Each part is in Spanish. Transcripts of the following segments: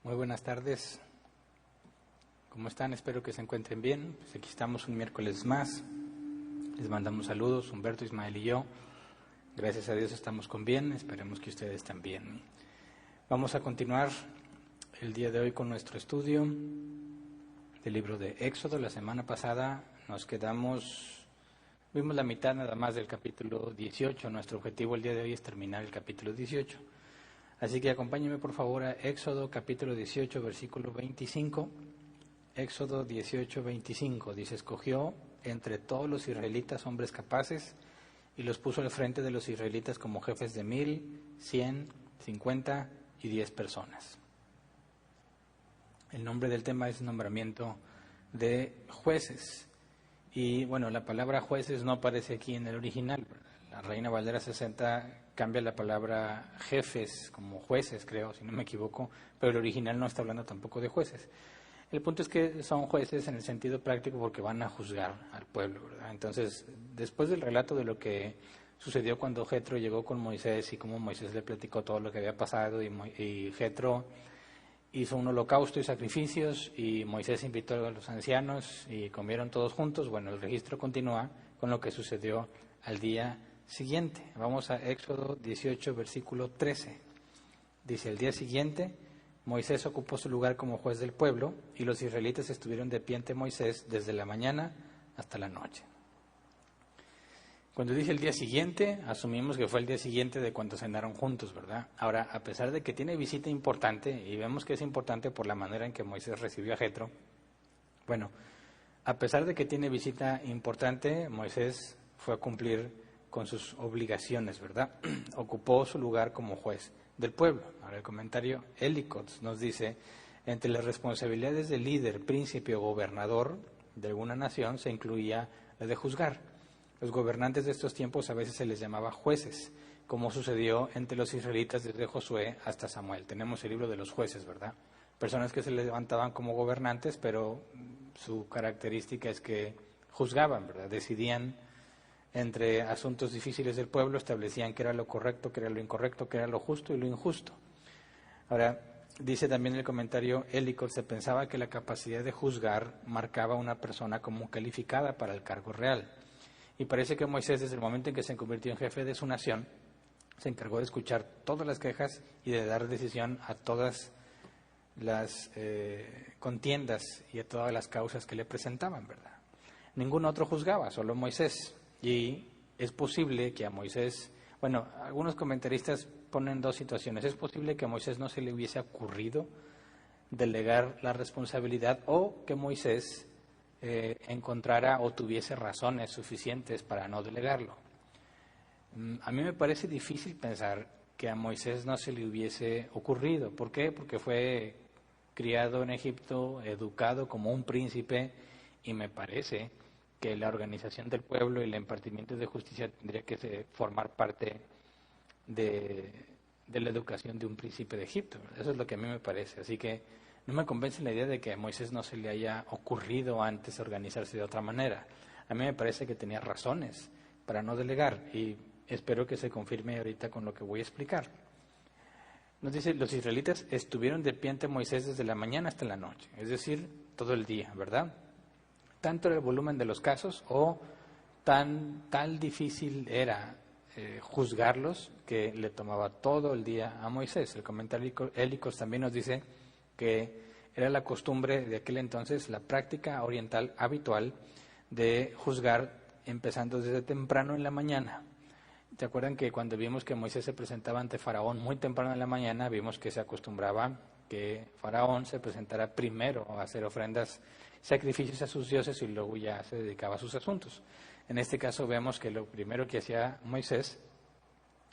Muy buenas tardes. ¿Cómo están? Espero que se encuentren bien. Pues aquí estamos un miércoles más. Les mandamos saludos, Humberto, Ismael y yo. Gracias a Dios estamos con bien. Esperemos que ustedes también. Vamos a continuar el día de hoy con nuestro estudio del libro de Éxodo. La semana pasada vimos la mitad nada más del capítulo 18. Nuestro objetivo el día de hoy es terminar el capítulo 18. Así que acompáñenme por favor a Éxodo capítulo 18, versículo 25. Éxodo 18, 25. Dice: escogió entre todos los israelitas hombres capaces y los puso al frente de los israelitas como jefes de 1,000, 100, 50 y 10 personas. El nombre del tema es nombramiento de jueces. Y bueno, la palabra jueces no aparece aquí en el original. La Reina Valera 60 cambia la palabra jefes como jueces, creo, si no me equivoco, pero el original no está hablando tampoco de jueces. El punto es que son jueces en el sentido práctico porque van a juzgar al pueblo, ¿verdad? Entonces, después del relato de lo que sucedió cuando Jetro llegó con Moisés y cómo Moisés le platicó todo lo que había pasado y Jetro hizo un holocausto y sacrificios y Moisés invitó a los ancianos y comieron todos juntos, bueno, el registro continúa con lo que sucedió al día siguiente. Vamos a Éxodo 18, versículo 13. Dice: el día siguiente Moisés ocupó su lugar como juez del pueblo y los israelitas estuvieron de pie ante Moisés desde la mañana hasta la noche. Cuando dice el día siguiente, asumimos que fue el día siguiente de cuando cenaron juntos, ¿verdad? Ahora, a pesar de que tiene visita importante, y vemos que es importante por la manera en que Moisés recibió a Jetro, bueno, a pesar de que tiene visita importante, Moisés fue a cumplir con sus obligaciones, ¿verdad? Ocupó su lugar como juez del pueblo. Ahora el comentario Ellicott nos dice: entre las responsabilidades del líder, príncipe o gobernador de alguna nación se incluía la de juzgar. Los gobernantes de estos tiempos a veces se les llamaba jueces, como sucedió entre los israelitas desde Josué hasta Samuel. Tenemos el libro de los jueces, ¿verdad? Personas que se levantaban como gobernantes, pero su característica es que juzgaban, ¿verdad? Decidían entre asuntos difíciles del pueblo, establecían qué era lo correcto, qué era lo incorrecto, qué era lo justo y lo injusto. Ahora, dice también el comentario Ellicott, se pensaba que la capacidad de juzgar marcaba a una persona como calificada para el cargo real. Y parece que Moisés, desde el momento en que se convirtió en jefe de su nación, se encargó de escuchar todas las quejas y de dar decisión a todas las contiendas y a todas las causas que le presentaban, ¿verdad? Ningún otro juzgaba, solo Moisés. Y es posible que a Moisés, bueno, algunos comentaristas ponen dos situaciones. Es posible que a Moisés no se le hubiese ocurrido delegar la responsabilidad o que Moisés encontrara o tuviese razones suficientes para no delegarlo. A mí me parece difícil pensar que a Moisés no se le hubiese ocurrido. ¿Por qué? Porque fue criado en Egipto, educado como un príncipe, y me parece que la organización del pueblo y el impartimiento de justicia tendría que formar parte de la educación de un príncipe de Egipto. Eso es lo que a mí me parece. Así que no me convence la idea de que a Moisés no se le haya ocurrido antes organizarse de otra manera. A mí me parece que tenía razones para no delegar y espero que se confirme ahorita con lo que voy a explicar. Nos dice: los israelitas estuvieron de pie ante Moisés desde la mañana hasta la noche, es decir, todo el día, ¿verdad? Tanto era el volumen de los casos o tal difícil era juzgarlos que le tomaba todo el día a Moisés. El comentario Ellicott también nos dice que era la costumbre de aquel entonces, la práctica oriental habitual de juzgar empezando desde temprano en la mañana. ¿Te acuerdan que cuando vimos que Moisés se presentaba ante Faraón muy temprano en la mañana, vimos que se acostumbraba que Faraón se presentara primero a hacer ofrendas, sacrificios a sus dioses y luego ya se dedicaba a sus asuntos? En este caso vemos que lo primero que hacía Moisés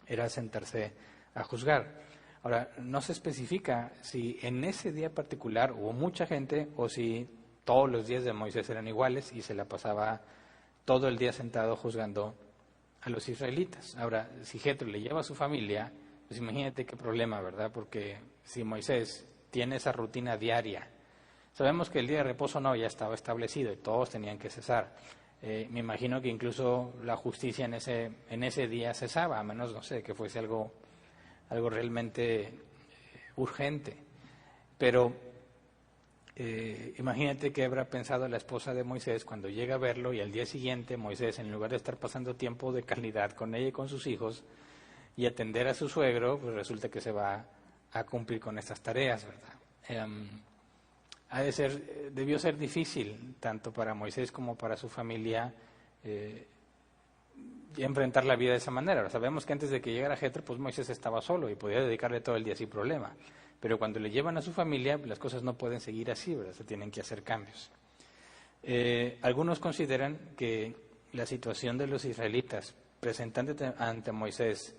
era sentarse a juzgar. Ahora, no se especifica si en ese día particular hubo mucha gente o si todos los días de Moisés eran iguales y se la pasaba todo el día sentado juzgando a los israelitas. Ahora, si Jetro le lleva a su familia, pues imagínate qué problema, ¿verdad? Porque si Moisés tiene esa rutina diaria, sabemos que el día de reposo no, ya estaba establecido y todos tenían que cesar. Me imagino que incluso la justicia en ese día cesaba, a menos, no sé, que fuese algo realmente urgente. Pero imagínate que habrá pensado la esposa de Moisés cuando llega a verlo y al día siguiente Moisés, en lugar de estar pasando tiempo de calidad con ella y con sus hijos y atender a su suegro, pues resulta que se va a cumplir con estas tareas, ¿verdad? Debió ser difícil tanto para Moisés como para su familia enfrentar la vida de esa manera. Ahora, sabemos que antes de que llegara Jetro, pues Moisés estaba solo y podía dedicarle todo el día sin problema. Pero cuando le llevan a su familia, las cosas no pueden seguir así, ¿verdad? Se tienen que hacer cambios. Algunos consideran que la situación de los israelitas presentando ante Moisés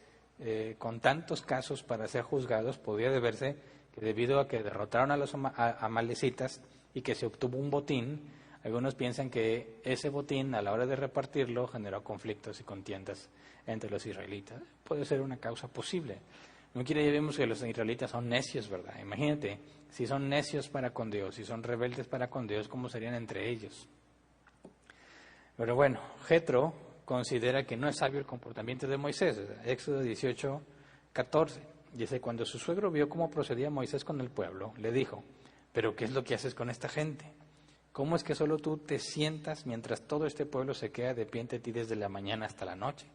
con tantos casos para ser juzgados podía deberse que debido a que derrotaron a los amalecitas y que se obtuvo un botín, algunos piensan que ese botín a la hora de repartirlo generó conflictos y contiendas entre los israelitas. Puede ser una causa posible. No quiere decir que los israelitas son necios, ¿verdad? Imagínate, si son necios para con Dios, si son rebeldes para con Dios, ¿cómo serían entre ellos? Pero bueno, Jetro considera que no es sabio el comportamiento de Moisés. Éxodo 18:14. Dice, cuando su suegro vio cómo procedía Moisés con el pueblo, le dijo, ¿pero qué es lo que haces con esta gente? ¿Cómo es que solo tú te sientas mientras todo este pueblo se queda de pie ante ti desde la mañana hasta la noche?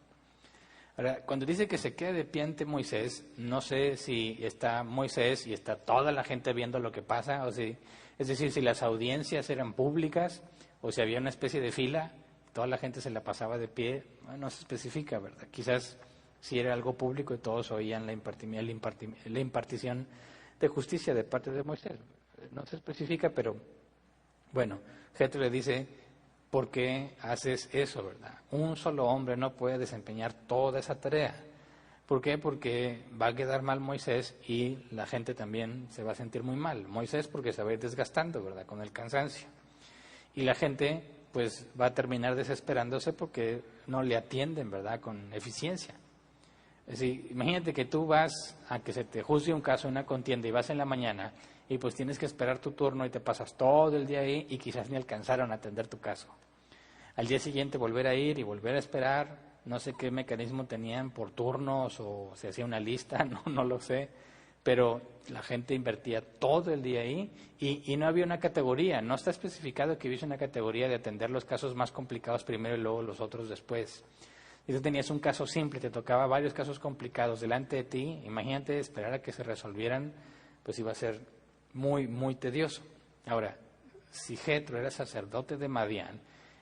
Ahora, cuando dice que se queda de pie ante Moisés, no sé si está Moisés y está toda la gente viendo lo que pasa, o si, es decir, si las audiencias eran públicas o si había una especie de fila, toda la gente se la pasaba de pie, no se especifica, ¿verdad? Quizás si era algo público y todos oían la impartición de justicia de parte de Moisés. No se especifica, pero bueno, Jetro le dice, ¿por qué haces eso, verdad? Un solo hombre no puede desempeñar toda esa tarea. ¿Por qué? Porque va a quedar mal Moisés y la gente también se va a sentir muy mal. Moisés porque se va a ir desgastando, ¿verdad? Con el cansancio. Y la gente pues va a terminar desesperándose porque no le atienden, ¿verdad? Con eficiencia. Es decir, imagínate que tú vas a que se te juzgue un caso, una contienda, y vas en la mañana y pues tienes que esperar tu turno y te pasas todo el día ahí y quizás ni alcanzaron a atender tu caso. Al día siguiente volver a ir y volver a esperar, no sé qué mecanismo tenían por turnos o se hacía una lista, no lo sé, pero la gente invertía todo el día ahí y no había una categoría, no está especificado que hubiese una categoría de atender los casos más complicados primero y luego los otros después. Si tú tenías un caso simple, te tocaba varios casos complicados delante de ti, imagínate esperar a que se resolvieran, pues iba a ser muy, muy tedioso. Ahora, si Jetro era sacerdote de Madián,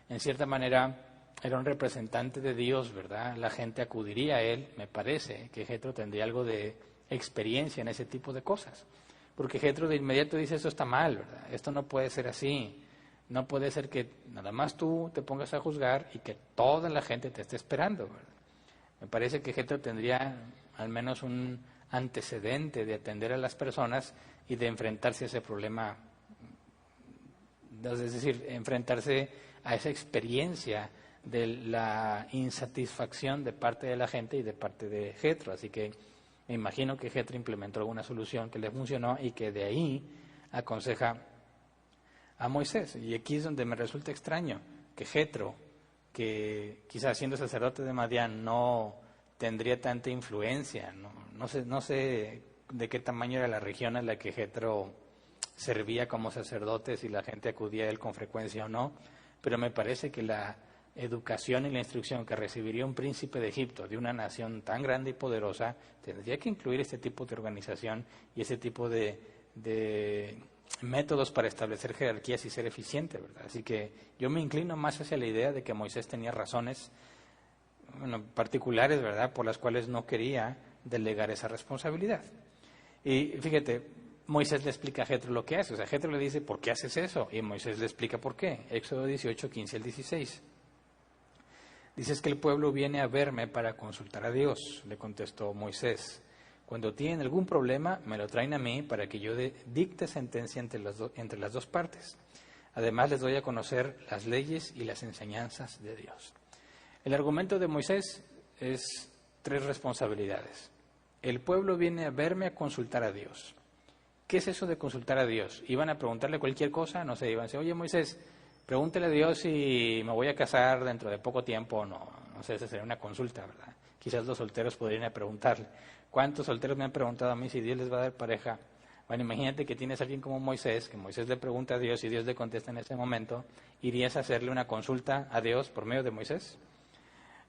en cierta manera era un representante de Dios, ¿verdad? La gente acudiría a él, me parece que Jetro tendría algo de experiencia en ese tipo de cosas. Porque Jetro de inmediato dice, esto está mal, ¿verdad? Esto no puede ser así. No puede ser que nada más tú te pongas a juzgar y que toda la gente te esté esperando, ¿verdad? Me parece que Jetro tendría al menos un antecedente de atender a las personas y de enfrentarse a ese problema, es decir, enfrentarse a esa experiencia de la insatisfacción de parte de la gente y de parte de Jetro. Así que me imagino que Jetro implementó alguna solución que le funcionó y que de ahí aconseja a Moisés. Y aquí es donde me resulta extraño que Jetro, que quizás siendo sacerdote de Madián no tendría tanta influencia, no sé de qué tamaño era la región a la que Jetro servía como sacerdote, si la gente acudía a él con frecuencia o no, pero me parece que la educación y la instrucción que recibiría un príncipe de Egipto, de una nación tan grande y poderosa, tendría que incluir este tipo de organización y ese tipo de métodos para establecer jerarquías y ser eficiente, ¿verdad? Así que yo me inclino más hacia la idea de que Moisés tenía razones particulares, ¿verdad?, por las cuales no quería delegar esa responsabilidad. Y fíjate, Moisés le explica a Jetro lo que hace. O sea, Jetro le dice, ¿por qué haces eso? Y Moisés le explica por qué. Éxodo 18, 15 al 16. Dices que el pueblo viene a verme para consultar a Dios, le contestó Moisés. Cuando tienen algún problema, me lo traen a mí para que yo dicte sentencia entre las dos partes. Además, les doy a conocer las leyes y las enseñanzas de Dios. El argumento de Moisés es 3 responsabilidades. El pueblo viene a verme a consultar a Dios. ¿Qué es eso de consultar a Dios? ¿Iban a preguntarle cualquier cosa? No sé, iban a decir, oye Moisés, pregúntale a Dios si me voy a casar dentro de poco tiempo o no. No sé, esa sería una consulta, ¿verdad? Quizás los solteros podrían preguntarle. ¿Cuántos solteros me han preguntado a mí si Dios les va a dar pareja Bueno, imagínate que tienes a alguien como Moisés, que Moisés le pregunta a Dios y Dios le contesta en ese momento. ¿Irías a hacerle una consulta a Dios por medio de Moisés?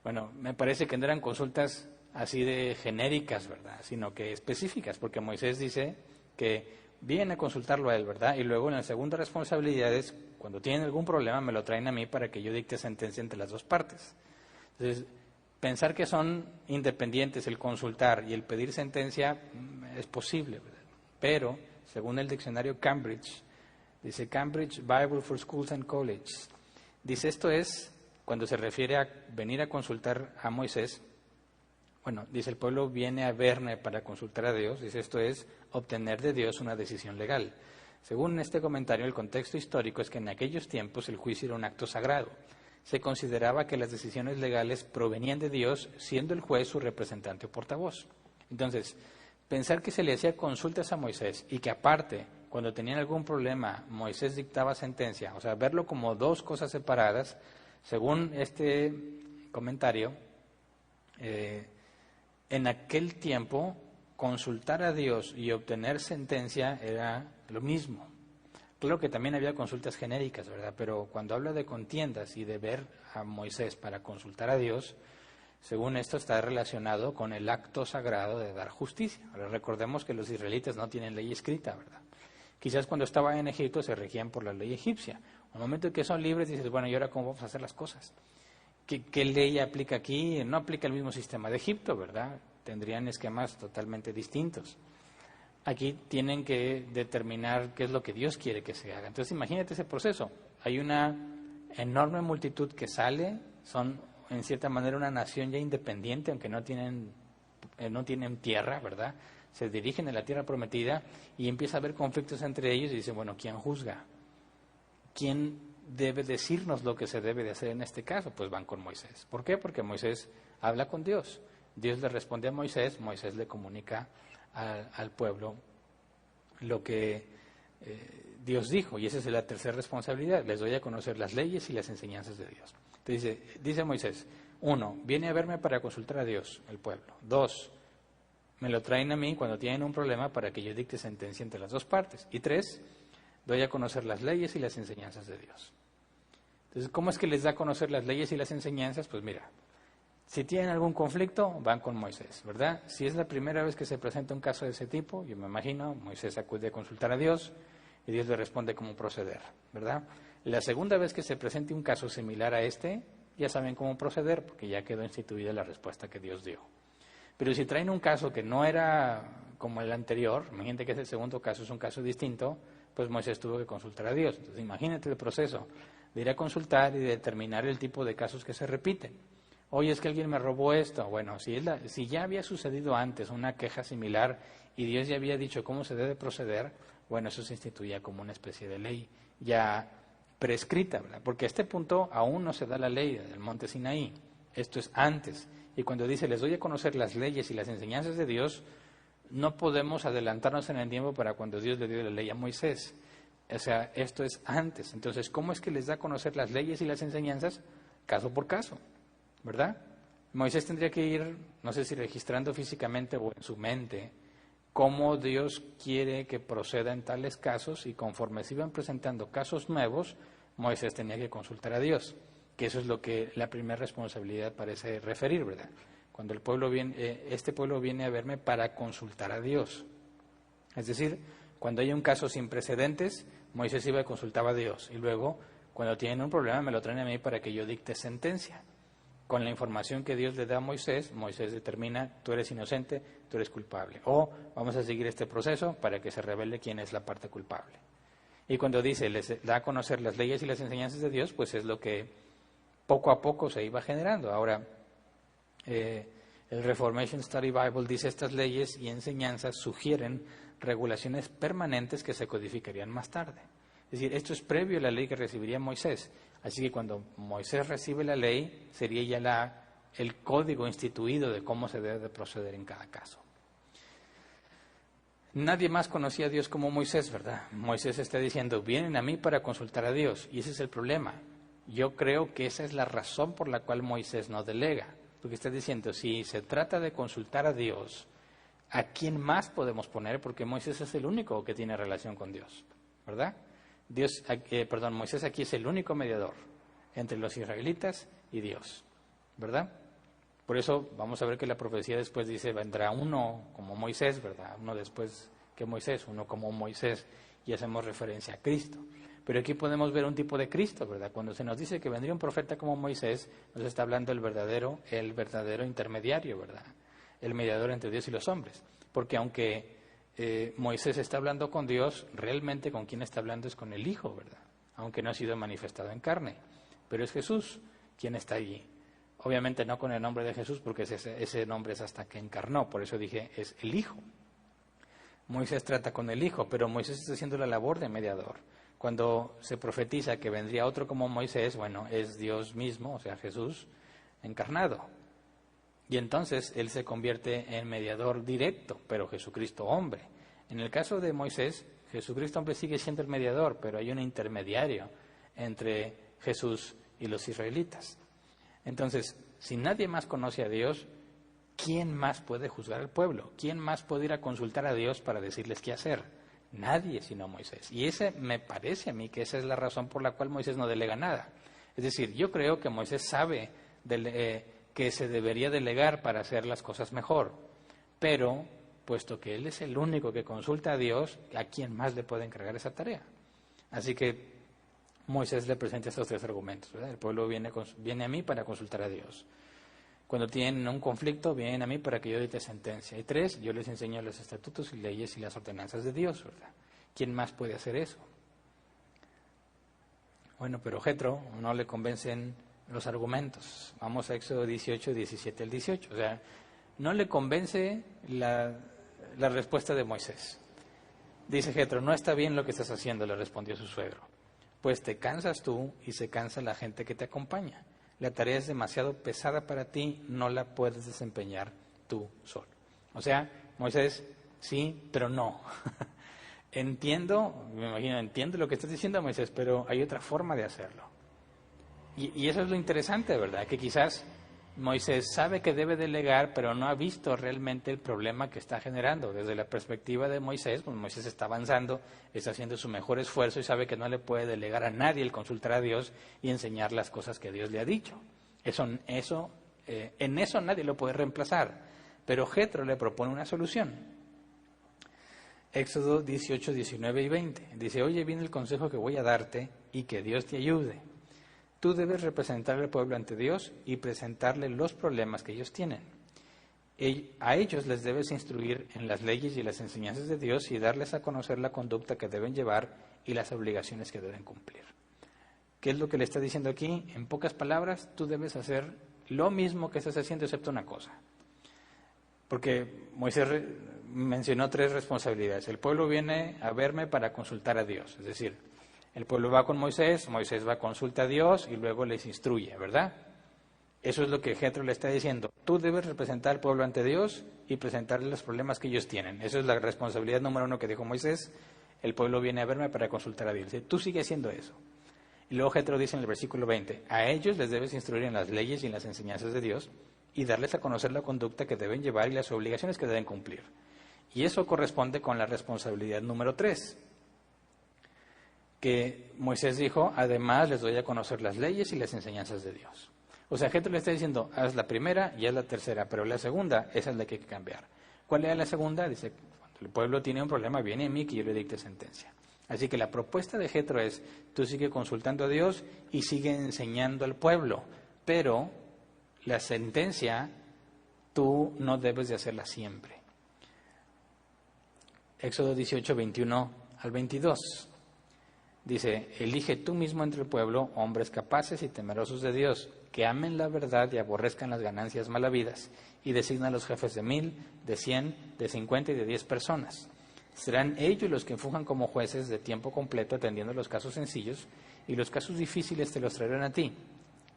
Bueno, me parece que no eran consultas así de genéricas, ¿verdad? Sino que específicas, porque Moisés dice que viene a consultarlo a él, ¿verdad? Y luego en la segunda responsabilidad es, cuando tienen algún problema, me lo traen a mí para que yo dicte sentencia entre las dos partes. Entonces, pensar que son independientes el consultar y el pedir sentencia es posible, ¿verdad? Pero, según el diccionario Cambridge, dice Cambridge Bible for Schools and Colleges, dice esto es, cuando se refiere a venir a consultar a Moisés, bueno, dice el pueblo viene a verme para consultar a Dios, dice esto es obtener de Dios una decisión legal. Según este comentario, el contexto histórico es que en aquellos tiempos el juicio era un acto sagrado. Se consideraba que las decisiones legales provenían de Dios, siendo el juez su representante o portavoz. Entonces, pensar que se le hacía consultas a Moisés y que aparte, cuando tenían algún problema, Moisés dictaba sentencia, o sea, verlo como dos cosas separadas, según este comentario, en aquel tiempo consultar a Dios y obtener sentencia era lo mismo. Claro que también había consultas genéricas, ¿verdad? Pero cuando habla de contiendas y de ver a Moisés para consultar a Dios, según esto está relacionado con el acto sagrado de dar justicia. Ahora recordemos que los israelitas no tienen ley escrita, ¿verdad? Quizás cuando estaban en Egipto se regían por la ley egipcia. En el momento en que son libres dices, bueno, ¿y ahora cómo vamos a hacer las cosas? ¿Qué ley aplica aquí? No aplica el mismo sistema de Egipto, ¿verdad? Tendrían esquemas totalmente distintos. Aquí tienen que determinar qué es lo que Dios quiere que se haga. Entonces imagínate ese proceso. Hay una enorme multitud que sale, son en cierta manera una nación ya independiente, aunque no tienen tierra, ¿verdad? Se dirigen a la tierra prometida y empieza a haber conflictos entre ellos y dicen, bueno, ¿quién juzga? ¿Quién debe decirnos lo que se debe de hacer en este caso? Pues van con Moisés. ¿Por qué? Porque Moisés habla con Dios. Dios le responde a Moisés, Moisés le comunica al pueblo lo que Dios dijo, y esa es la tercera responsabilidad, les doy a conocer las leyes y las enseñanzas de Dios. Entonces dice Moisés, 1, viene a verme para consultar a Dios, el pueblo. 2, me lo traen a mí cuando tienen un problema para que yo dicte sentencia entre las dos partes. Y 3, doy a conocer las leyes y las enseñanzas de Dios. Entonces, ¿cómo es que les da a conocer las leyes y las enseñanzas? Pues mira, si tienen algún conflicto, van con Moisés, ¿verdad? Si es la primera vez que se presenta un caso de ese tipo, yo me imagino, Moisés acude a consultar a Dios y Dios le responde cómo proceder, ¿verdad? La segunda vez que se presente un caso similar a este, ya saben cómo proceder, porque ya quedó instituida la respuesta que Dios dio. Pero si traen un caso que no era como el anterior, imagínate que ese segundo caso es un caso distinto, pues Moisés tuvo que consultar a Dios. Entonces imagínate el proceso de ir a consultar y determinar el tipo de casos que se repiten. Oye, es que alguien me robó esto. Bueno, si ya había sucedido antes una queja similar y Dios ya había dicho cómo se debe proceder, bueno, eso se instituía como una especie de ley ya prescrita, ¿verdad? Porque a este punto aún no se da la ley del monte Sinaí. Esto es antes. Y cuando dice, les doy a conocer las leyes y las enseñanzas de Dios, no podemos adelantarnos en el tiempo para cuando Dios le dio la ley a Moisés. O sea, esto es antes. Entonces, ¿cómo es que les da a conocer las leyes y las enseñanzas? Caso por caso, ¿verdad? Moisés tendría que ir, no sé si registrando físicamente o en su mente, cómo Dios quiere que proceda en tales casos, y conforme se iban presentando casos nuevos, Moisés tenía que consultar a Dios, que eso es lo que la primera responsabilidad parece referir, ¿verdad? Cuando el pueblo viene, este pueblo viene a verme para consultar a Dios. Es decir, cuando hay un caso sin precedentes, Moisés iba y consultaba a Dios, y luego, cuando tienen un problema, me lo traen a mí para que yo dicte sentencia. Con la información que Dios le da a Moisés, Moisés determina, tú eres inocente, tú eres culpable. O vamos a seguir este proceso para que se revele quién es la parte culpable. Y cuando dice, les da a conocer las leyes y las enseñanzas de Dios, pues es lo que poco a poco se iba generando. Ahora, el Reformation Study Bible dice, estas leyes y enseñanzas sugieren regulaciones permanentes que se codificarían más tarde. Es decir, esto es previo a la ley que recibiría Moisés. Así que cuando Moisés recibe la ley, sería ya el código instituido de cómo se debe de proceder en cada caso. Nadie más conocía a Dios como Moisés, ¿verdad? Moisés está diciendo, vienen a mí para consultar a Dios, y ese es el problema. Yo creo que esa es la razón por la cual Moisés no delega, porque está diciendo, si se trata de consultar a Dios, ¿A quién más podemos poner? Porque Moisés es el único que tiene relación con Dios, ¿verdad? Moisés aquí es el único mediador entre los israelitas y Dios, ¿verdad? Por eso vamos a ver que la profecía después dice, vendrá uno como Moisés, ¿verdad? Uno después que Moisés, uno como Moisés, y hacemos referencia a Cristo. Pero aquí podemos ver un tipo de Cristo, ¿verdad? Cuando se nos dice que vendría un profeta como Moisés, nos está hablando el verdadero intermediario, ¿verdad? El mediador entre Dios y los hombres. Porque aunque Moisés está hablando con Dios, realmente con quien está hablando es con el Hijo, ¿verdad? Aunque no ha sido manifestado en carne. Pero es Jesús quien está allí. Obviamente no con el nombre de Jesús, porque ese nombre es hasta que encarnó. Por eso dije, es el Hijo. Moisés trata con el Hijo, pero Moisés está haciendo la labor de mediador. Cuando se profetiza que vendría otro como Moisés, bueno, es Dios mismo, o sea, Jesús encarnado. Y entonces Él se convierte en mediador directo, pero Jesucristo hombre. En el caso de Moisés, Jesucristo hombre sigue siendo el mediador, pero hay un intermediario entre Jesús y los israelitas. Entonces, si nadie más conoce a Dios, ¿quién más puede juzgar al pueblo? ¿Quién más puede ir a consultar a Dios para decirles qué hacer? Nadie sino Moisés. Y me parece a mí que esa es la razón por la cual Moisés no delega nada. Es decir, yo creo que Moisés sabe que se debería delegar para hacer las cosas mejor. Pero, puesto que él es el único que consulta a Dios, ¿a quién más le puede encargar esa tarea? Así que Moisés le presenta estos tres argumentos, ¿verdad? El pueblo viene a mí para consultar a Dios. Cuando tienen un conflicto, vienen a mí para que yo dicte sentencia. Y tres, yo les enseño los estatutos y leyes y las ordenanzas de Dios, ¿verdad? ¿Quién más puede hacer eso? Bueno, pero Jetro no le convencen los argumentos. Vamos a Éxodo 18, 17 al 18. O sea, no le convence la respuesta de Moisés. Dice Jetro, no está bien lo que estás haciendo, le respondió su suegro. Pues te cansas tú y se cansa la gente que te acompaña. La tarea es demasiado pesada para ti, no la puedes desempeñar tú solo. O sea, Moisés, sí, pero no. Entiendo lo que estás diciendo, Moisés, pero hay otra forma de hacerlo. Y eso es lo interesante, ¿verdad? Que quizás Moisés sabe que debe delegar, pero no ha visto realmente el problema que está generando. Desde la perspectiva de Moisés, pues Moisés está avanzando, está haciendo su mejor esfuerzo y sabe que no le puede delegar a nadie el consultar a Dios y enseñar las cosas que Dios le ha dicho. En eso nadie lo puede reemplazar. Pero Jetro le propone una solución. Éxodo 18, 19 y 20. Dice, oye bien el consejo que voy a darte y que Dios te ayude. Tú debes representar al pueblo ante Dios y presentarle los problemas que ellos tienen. A ellos les debes instruir en las leyes y las enseñanzas de Dios y darles a conocer la conducta que deben llevar y las obligaciones que deben cumplir. ¿Qué es lo que le está diciendo aquí? En pocas palabras, tú debes hacer lo mismo que estás haciendo, excepto una cosa. Porque Moisés mencionó tres responsabilidades. El pueblo viene a verme para consultar a Dios, es decir, el pueblo va con Moisés, Moisés va a consulta a Dios y luego les instruye, ¿verdad? Eso es lo que Jetro le está diciendo. Tú debes representar al pueblo ante Dios y presentarle los problemas que ellos tienen. Esa es la responsabilidad número uno que dijo Moisés. El pueblo viene a verme para consultar a Dios. Tú sigue haciendo eso. Y luego Jetro dice en el versículo 20, a ellos les debes instruir en las leyes y en las enseñanzas de Dios y darles a conocer la conducta que deben llevar y las obligaciones que deben cumplir. Y eso corresponde con la responsabilidad número 3. Que Moisés dijo, además les doy a conocer las leyes y las enseñanzas de Dios. O sea, Jetro le está diciendo, haz la primera y haz la tercera, pero la segunda, esa es la que hay que cambiar. ¿Cuál era la segunda? Dice, cuando el pueblo tiene un problema, viene a mí que yo le dicte sentencia. Así que la propuesta de Jetro es, tú sigue consultando a Dios y sigue enseñando al pueblo, pero la sentencia tú no debes de hacerla siempre. Éxodo 18, 21 al 22. Dice, elige tú mismo entre el pueblo hombres capaces y temerosos de Dios, que amen la verdad y aborrezcan las ganancias malavidas, y designa los jefes de 1000, de 100, de 50 y de 10 personas. Serán ellos los que funjan como jueces de tiempo completo atendiendo los casos sencillos, y los casos difíciles te los traerán a ti.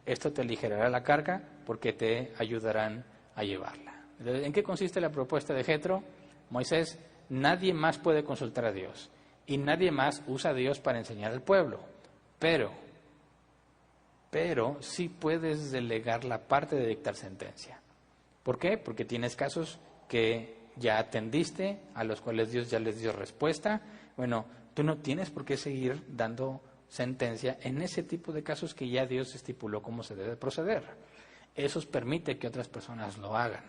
Esto te aligerará la carga porque te ayudarán a llevarla. ¿En qué consiste la propuesta de Jetro? Moisés, nadie más puede consultar a Dios. Y nadie más usa a Dios para enseñar al pueblo. Pero sí puedes delegar la parte de dictar sentencia. ¿Por qué? Porque tienes casos que ya atendiste, a los cuales Dios ya les dio respuesta. Bueno, tú no tienes por qué seguir dando sentencia en ese tipo de casos que ya Dios estipuló cómo se debe proceder. Eso permite que otras personas lo hagan.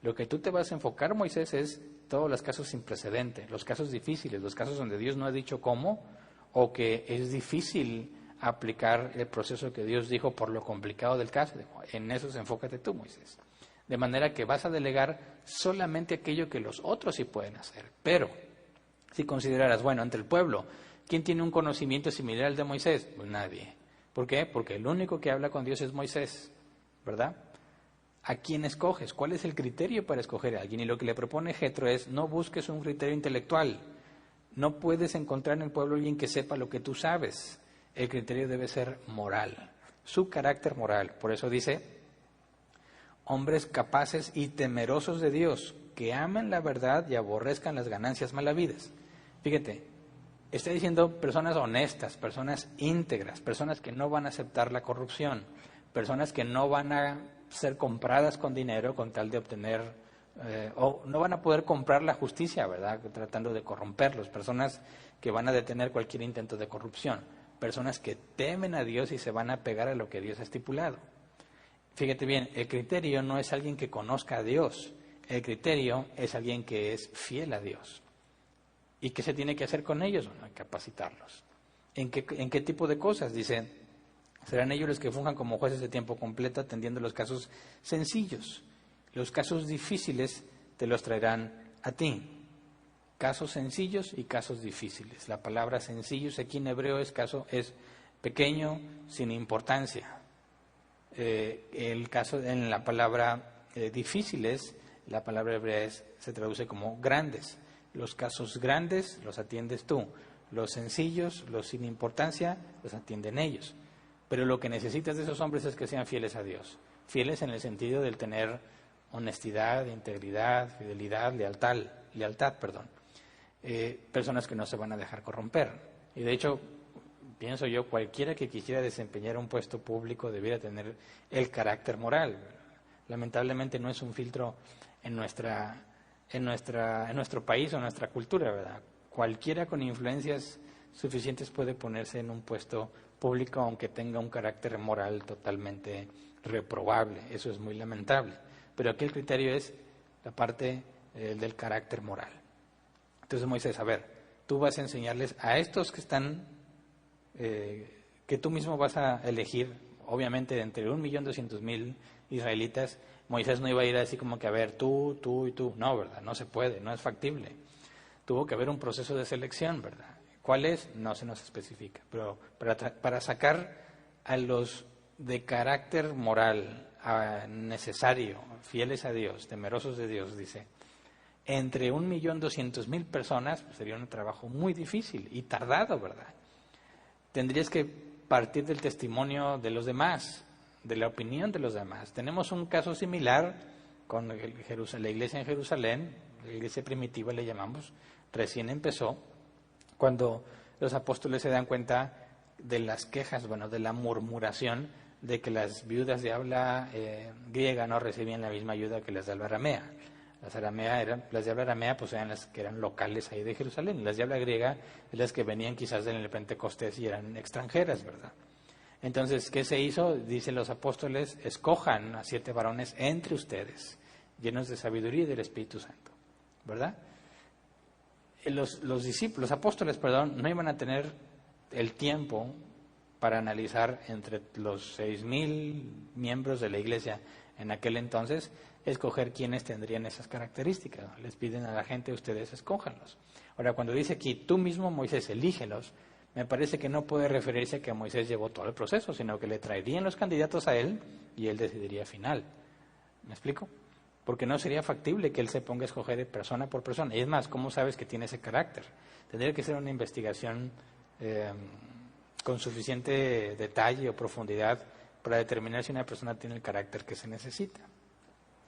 Lo que tú te vas a enfocar, Moisés, es todos los casos sin precedente, los casos difíciles, los casos donde Dios no ha dicho cómo, o que es difícil aplicar el proceso que Dios dijo por lo complicado del caso. En eso enfócate tú, Moisés. De manera que vas a delegar solamente aquello que los otros sí pueden hacer. Pero, si consideraras, bueno, entre el pueblo, ¿quién tiene un conocimiento similar al de Moisés? Pues nadie. ¿Por qué? Porque el único que habla con Dios es Moisés, ¿verdad? ¿A quién escoges? ¿Cuál es el criterio para escoger a alguien? Y lo que le propone Jetro es, no busques un criterio intelectual. No puedes encontrar en el pueblo alguien que sepa lo que tú sabes. El criterio debe ser moral, su carácter moral. Por eso dice, hombres capaces y temerosos de Dios, que amen la verdad y aborrezcan las ganancias malavidas. Fíjate, está diciendo personas honestas, personas íntegras, personas que no van a aceptar la corrupción, personas que no van a ser compradas con dinero con tal de obtener, o no van a poder comprar la justicia, ¿verdad? Tratando de corromperlos, personas que van a detener cualquier intento de corrupción, personas que temen a Dios y se van a pegar a lo que Dios ha estipulado. Fíjate bien, el criterio no es alguien que conozca a Dios, el criterio es alguien que es fiel a Dios. ¿Y qué se tiene que hacer con ellos? Bueno, capacitarlos. ¿En qué tipo de cosas? Dice, serán ellos los que funjan como jueces de tiempo completo atendiendo los casos sencillos. Los casos difíciles te los traerán a ti. Casos sencillos y casos difíciles. La palabra sencillos aquí en hebreo es pequeño, sin importancia. El caso en la palabra difíciles, la palabra hebrea se traduce como grandes. Los casos grandes los atiendes tú. Los sencillos, los sin importancia, los atienden ellos. Pero lo que necesitas de esos hombres es que sean fieles a Dios. Fieles en el sentido del tener honestidad, integridad, fidelidad, lealtad. Personas que no se van a dejar corromper. Y de hecho, pienso yo, cualquiera que quisiera desempeñar un puesto público debiera tener el carácter moral. Lamentablemente no es un filtro en nuestro país o en nuestra cultura, ¿verdad? Cualquiera con influencias suficientes puede ponerse en un puesto público aunque tenga un carácter moral totalmente reprobable. Eso es muy lamentable. Pero aquí el criterio es la parte del carácter moral. Entonces Moisés, a ver, tú vas a enseñarles a estos que están, que tú mismo vas a elegir, obviamente entre 1.200.000 israelitas. Moisés no iba a ir así como que, a ver, tú y tú. No, ¿verdad? No se puede, no es factible. Tuvo que haber un proceso de selección, ¿verdad? ¿Cuál es? No se nos especifica. Pero para sacar a los de carácter moral necesario, fieles a Dios, temerosos de Dios, dice, entre 1.200.000 personas, pues sería un trabajo muy difícil y tardado, ¿verdad? Tendrías que partir del testimonio de los demás, de la opinión de los demás. Tenemos un caso similar con la iglesia en Jerusalén, la iglesia primitiva le llamamos, recién empezó, cuando los apóstoles se dan cuenta de las quejas, de la murmuración de que las viudas de habla griega no recibían la misma ayuda que las de habla aramea. Las de habla aramea pues eran las que eran locales ahí de Jerusalén, las de habla griega las que venían quizás del Pentecostés y eran extranjeras, ¿verdad? Entonces, ¿qué se hizo? Dicen los apóstoles, escojan a 7 varones entre ustedes, llenos de sabiduría y del Espíritu Santo, ¿verdad? Los apóstoles, no iban a tener el tiempo para analizar entre los 6.000 miembros de la iglesia en aquel entonces, escoger quiénes tendrían esas características. Les piden a la gente, ustedes escójanlos. Ahora, cuando dice aquí, tú mismo, Moisés, elígelos, me parece que no puede referirse a que Moisés llevó todo el proceso, sino que le traerían los candidatos a él y él decidiría final. ¿Me explico? Porque no sería factible que él se ponga a escoger persona por persona. Y es más, ¿cómo sabes que tiene ese carácter? Tendría que ser una investigación con suficiente detalle o profundidad para determinar si una persona tiene el carácter que se necesita.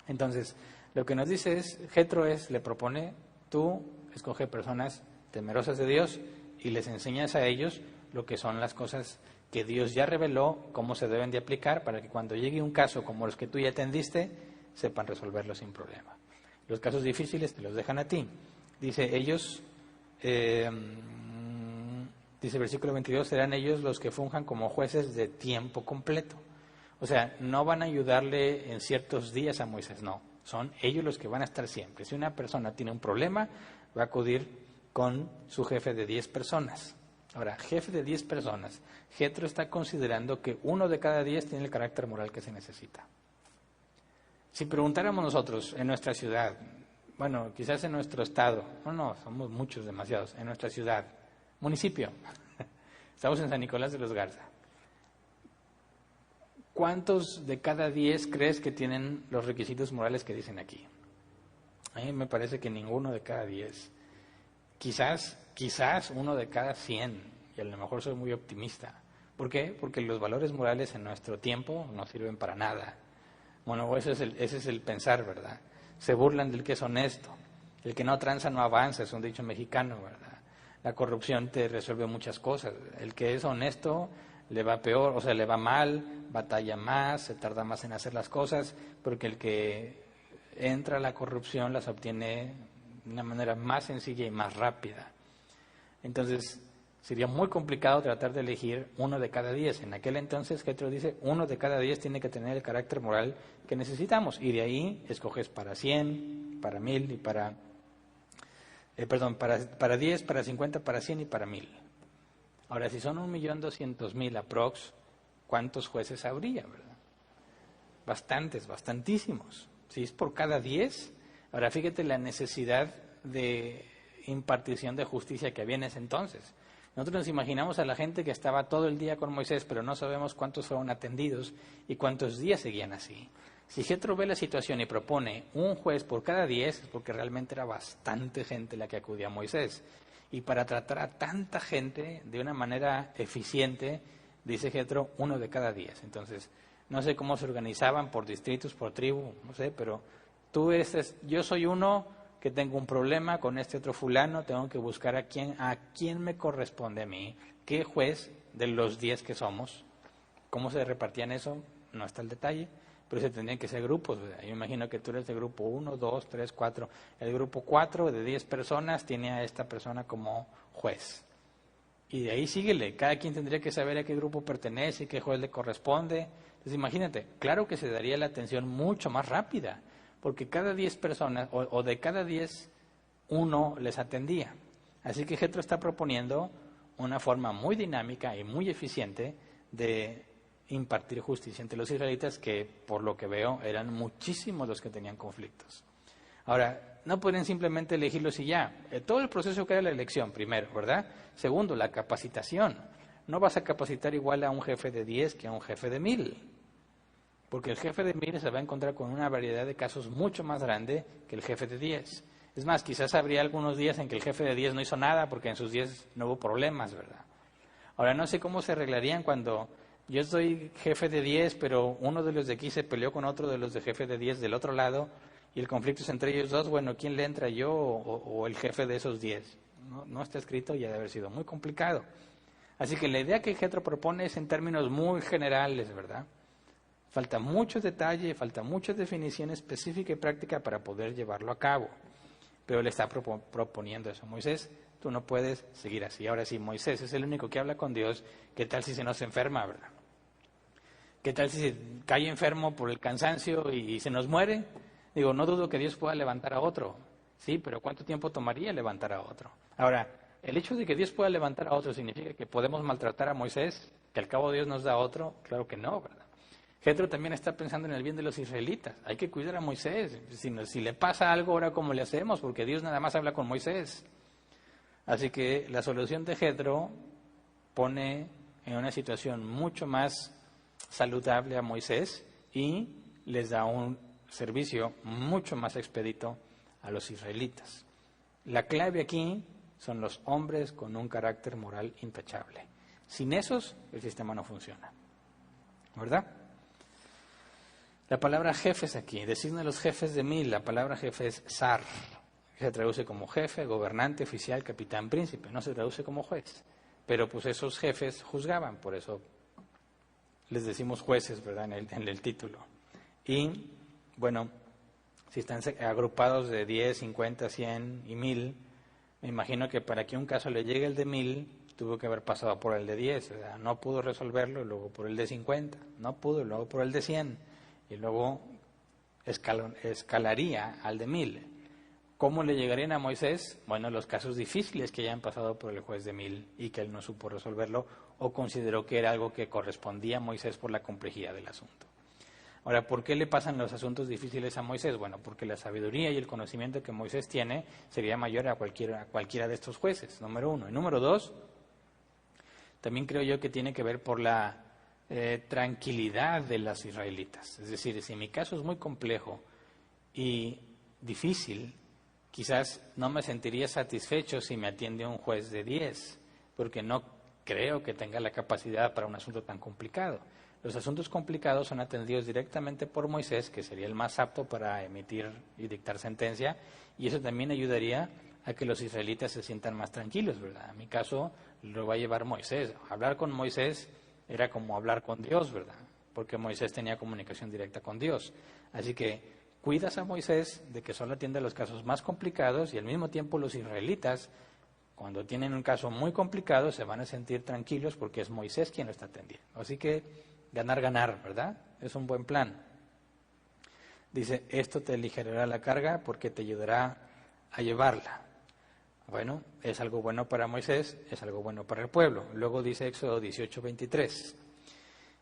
Entonces, lo que nos dice Jetro le propone, tú escoge personas temerosas de Dios y les enseñas a ellos lo que son las cosas que Dios ya reveló, cómo se deben de aplicar para que cuando llegue un caso como los que tú ya atendiste, sepan resolverlo sin problema. Los casos difíciles te los dejan a ti. Dice, ellos, dice versículo 22, serán ellos los que funjan como jueces de tiempo completo. O sea, no van a ayudarle en ciertos días a Moisés, no. Son ellos los que van a estar siempre. Si una persona tiene un problema, va a acudir con su jefe de 10 personas. Ahora, jefe de 10 personas, Jetro está considerando que 1 de cada 10 tiene el carácter moral que se necesita. Si preguntáramos nosotros en nuestra ciudad, bueno, quizás en nuestro estado, no, somos muchos, demasiados, en nuestra ciudad, municipio, estamos en San Nicolás de los Garza, ¿cuántos de cada 10 crees que tienen los requisitos morales que dicen aquí? A mí me parece que ninguno de cada 10. Quizás 1 de cada 100, y a lo mejor soy muy optimista. ¿Por qué? Porque los valores morales en nuestro tiempo no sirven para nada. Bueno, ese es el pensar, ¿verdad? Se burlan del que es honesto. El que no tranza no avanza, es un dicho mexicano, ¿verdad? La corrupción te resuelve muchas cosas. El que es honesto le va peor, o sea, le va mal, batalla más, se tarda más en hacer las cosas, porque el que entra a la corrupción las obtiene de una manera más sencilla y más rápida. Entonces, sería muy complicado tratar de elegir 1 de cada 10. En aquel entonces, Jetro dice, 1 de cada 10 tiene que tener el carácter moral que necesitamos. Y de ahí escoges para 100, para 1000 y para 10, para 50, para 100 y para 1000. Ahora, si son 1.200.000 aprox, ¿cuántos jueces habría, verdad? Bastantes, bastantísimos. Si es por cada 10, ahora fíjate la necesidad de impartición de justicia que había en ese entonces. Nosotros nos imaginamos a la gente que estaba todo el día con Moisés, pero no sabemos cuántos fueron atendidos y cuántos días seguían así. Si Jetro ve la situación y propone un juez por cada 10, es porque realmente era bastante gente la que acudía a Moisés. Y para tratar a tanta gente de una manera eficiente, dice Jetro, 1 de cada 10. Entonces, no sé cómo se organizaban por distritos, por tribu, no sé, pero yo soy uno que tengo un problema con este otro fulano, tengo que buscar a quién me corresponde a mí, qué juez de los 10 que somos, cómo se repartían eso, no está el detalle, pero se tendrían que ser grupos. Yo imagino que tú eres de grupo 1, 2, 3, 4. El grupo 4 de 10 personas tiene a esta persona como juez. Y de ahí síguele, cada quien tendría que saber a qué grupo pertenece y qué juez le corresponde. Entonces imagínate, claro que se daría la atención mucho más rápida, porque cada 10 personas, o de cada 10, 1 les atendía. Así que Jetro está proponiendo una forma muy dinámica y muy eficiente de impartir justicia entre los israelitas, que por lo que veo eran muchísimos los que tenían conflictos. Ahora, no pueden simplemente elegirlos y ya. Todo el proceso que era la elección, primero, ¿verdad? Segundo, la capacitación. No vas a capacitar igual a un jefe de 10 que a un jefe de 1000. Porque el jefe de 1000 se va a encontrar con una variedad de casos mucho más grande que el jefe de 10. Es más, quizás habría algunos días en que el jefe de 10 no hizo nada porque en sus 10 no hubo problemas, ¿verdad? Ahora, no sé cómo se arreglarían cuando yo soy jefe de 10, pero uno de los de aquí se peleó con otro de los de jefe de 10 del otro lado y el conflicto es entre ellos dos. Bueno, ¿quién le entra, yo o el jefe de esos 10? No está escrito y ha de haber sido muy complicado. Así que la idea que Jetro propone es en términos muy generales, ¿verdad? Falta mucho detalle, falta mucha definición específica y práctica para poder llevarlo a cabo. Pero le está proponiendo eso. Moisés, tú no puedes seguir así. Ahora sí, Moisés es el único que habla con Dios. ¿Qué tal si se nos enferma, verdad? ¿Qué tal si se cae enfermo por el cansancio y se nos muere? Digo, no dudo que Dios pueda levantar a otro. Sí, pero ¿cuánto tiempo tomaría levantar a otro? Ahora, el hecho de que Dios pueda levantar a otro significa que podemos maltratar a Moisés, que al cabo Dios nos da otro. Claro que no, ¿verdad? Jetro también está pensando en el bien de los israelitas. Hay que cuidar a Moisés. Si le pasa algo, ahora ¿cómo le hacemos? Porque Dios nada más habla con Moisés. Así que la solución de Jetro pone en una situación mucho más saludable a Moisés y les da un servicio mucho más expedito a los israelitas. La clave aquí son los hombres con un carácter moral intachable. Sin esos, el sistema no funciona. ¿Verdad? La palabra jefes aquí, designa los jefes de 1000, la palabra jefe es zar, que se traduce como jefe, gobernante, oficial, capitán, príncipe, no se traduce como juez. Pero pues esos jefes juzgaban, por eso les decimos jueces, ¿verdad?, en el título. Y, bueno, si están agrupados de 10, 50, 100 y 1000, me imagino que para que un caso le llegue el de 1000, tuvo que haber pasado por el de 10, o sea, no pudo resolverlo, y luego por el de 50, no pudo, y luego por el de 100, y luego escalaría al de 1000. ¿Cómo le llegarían a Moisés? Bueno, los casos difíciles que ya han pasado por el juez de 1000 y que él no supo resolverlo o consideró que era algo que correspondía a Moisés por la complejidad del asunto. Ahora, ¿por qué le pasan los asuntos difíciles a Moisés? Bueno, porque la sabiduría y el conocimiento que Moisés tiene sería mayor a cualquiera de estos jueces, número uno. Y número dos, también creo yo que tiene que ver por la tranquilidad de las israelitas. Es decir, si mi caso es muy complejo y difícil, quizás no me sentiría satisfecho si me atiende un juez de 10, porque no creo que tenga la capacidad para un asunto tan complicado. Los asuntos complicados son atendidos directamente por Moisés, que sería el más apto para emitir y dictar sentencia, y eso también ayudaría a que los israelitas se sientan más tranquilos, ¿verdad? En mi caso lo va a llevar Moisés. Hablar con Moisés era como hablar con Dios, ¿verdad? Porque Moisés tenía comunicación directa con Dios. Así que cuidas a Moisés de que solo atienda los casos más complicados y al mismo tiempo los israelitas, cuando tienen un caso muy complicado, se van a sentir tranquilos porque es Moisés quien lo está atendiendo. Así que ganar, ¿verdad? Es un buen plan. Dice, esto te aligerará la carga porque te ayudará a llevarla. Bueno, es algo bueno para Moisés, es algo bueno para el pueblo. Luego dice Éxodo 18:23.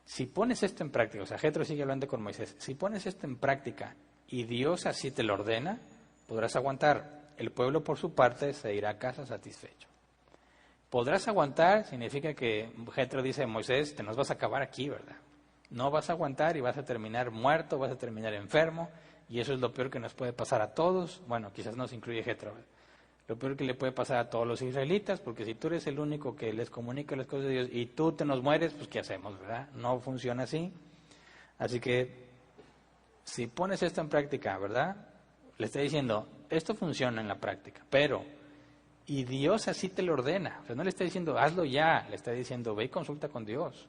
Si pones esto en práctica, o sea, Jetro sigue hablando con Moisés, si pones esto en práctica y Dios así te lo ordena, podrás aguantar. El pueblo por su parte se irá a casa satisfecho. Podrás aguantar significa que Jetro dice a Moisés, te nos vas a acabar aquí, ¿verdad? No vas a aguantar y vas a terminar muerto, vas a terminar enfermo, y eso es lo peor que nos puede pasar a todos. Bueno, quizás no se incluye Jetro. Lo peor que le puede pasar a todos los israelitas, porque si tú eres el único que les comunica las cosas de Dios y tú te nos mueres, pues ¿qué hacemos, verdad? No funciona así. Así que, si pones esto en práctica, ¿verdad? Le está diciendo, esto funciona en la práctica, pero... y Dios así te lo ordena. O sea, no le está diciendo, hazlo ya. Le está diciendo, ve y consulta con Dios.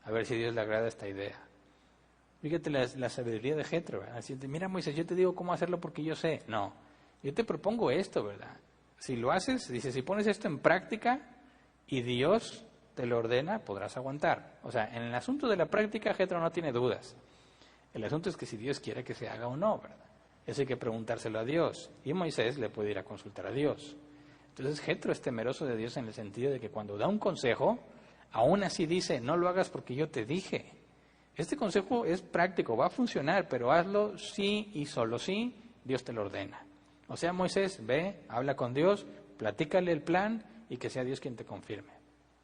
A ver si a Dios le agrada esta idea. Fíjate la sabiduría de Jetro. Así, mira, Moisés, yo te digo cómo hacerlo porque yo sé. No, yo te propongo esto, ¿verdad? Si lo haces, dice, si pones esto en práctica y Dios te lo ordena, podrás aguantar. O sea, en el asunto de la práctica, Jetro no tiene dudas. El asunto es que si Dios quiere que se haga o no, ¿verdad? Eso hay que preguntárselo a Dios. Y Moisés le puede ir a consultar a Dios. Entonces Jetro es temeroso de Dios en el sentido de que cuando da un consejo, aún así dice, no lo hagas porque yo te dije. Este consejo es práctico, va a funcionar, pero hazlo sí y solo sí Dios te lo ordena. O sea, Moisés, ve, habla con Dios, platícale el plan y que sea Dios quien te confirme,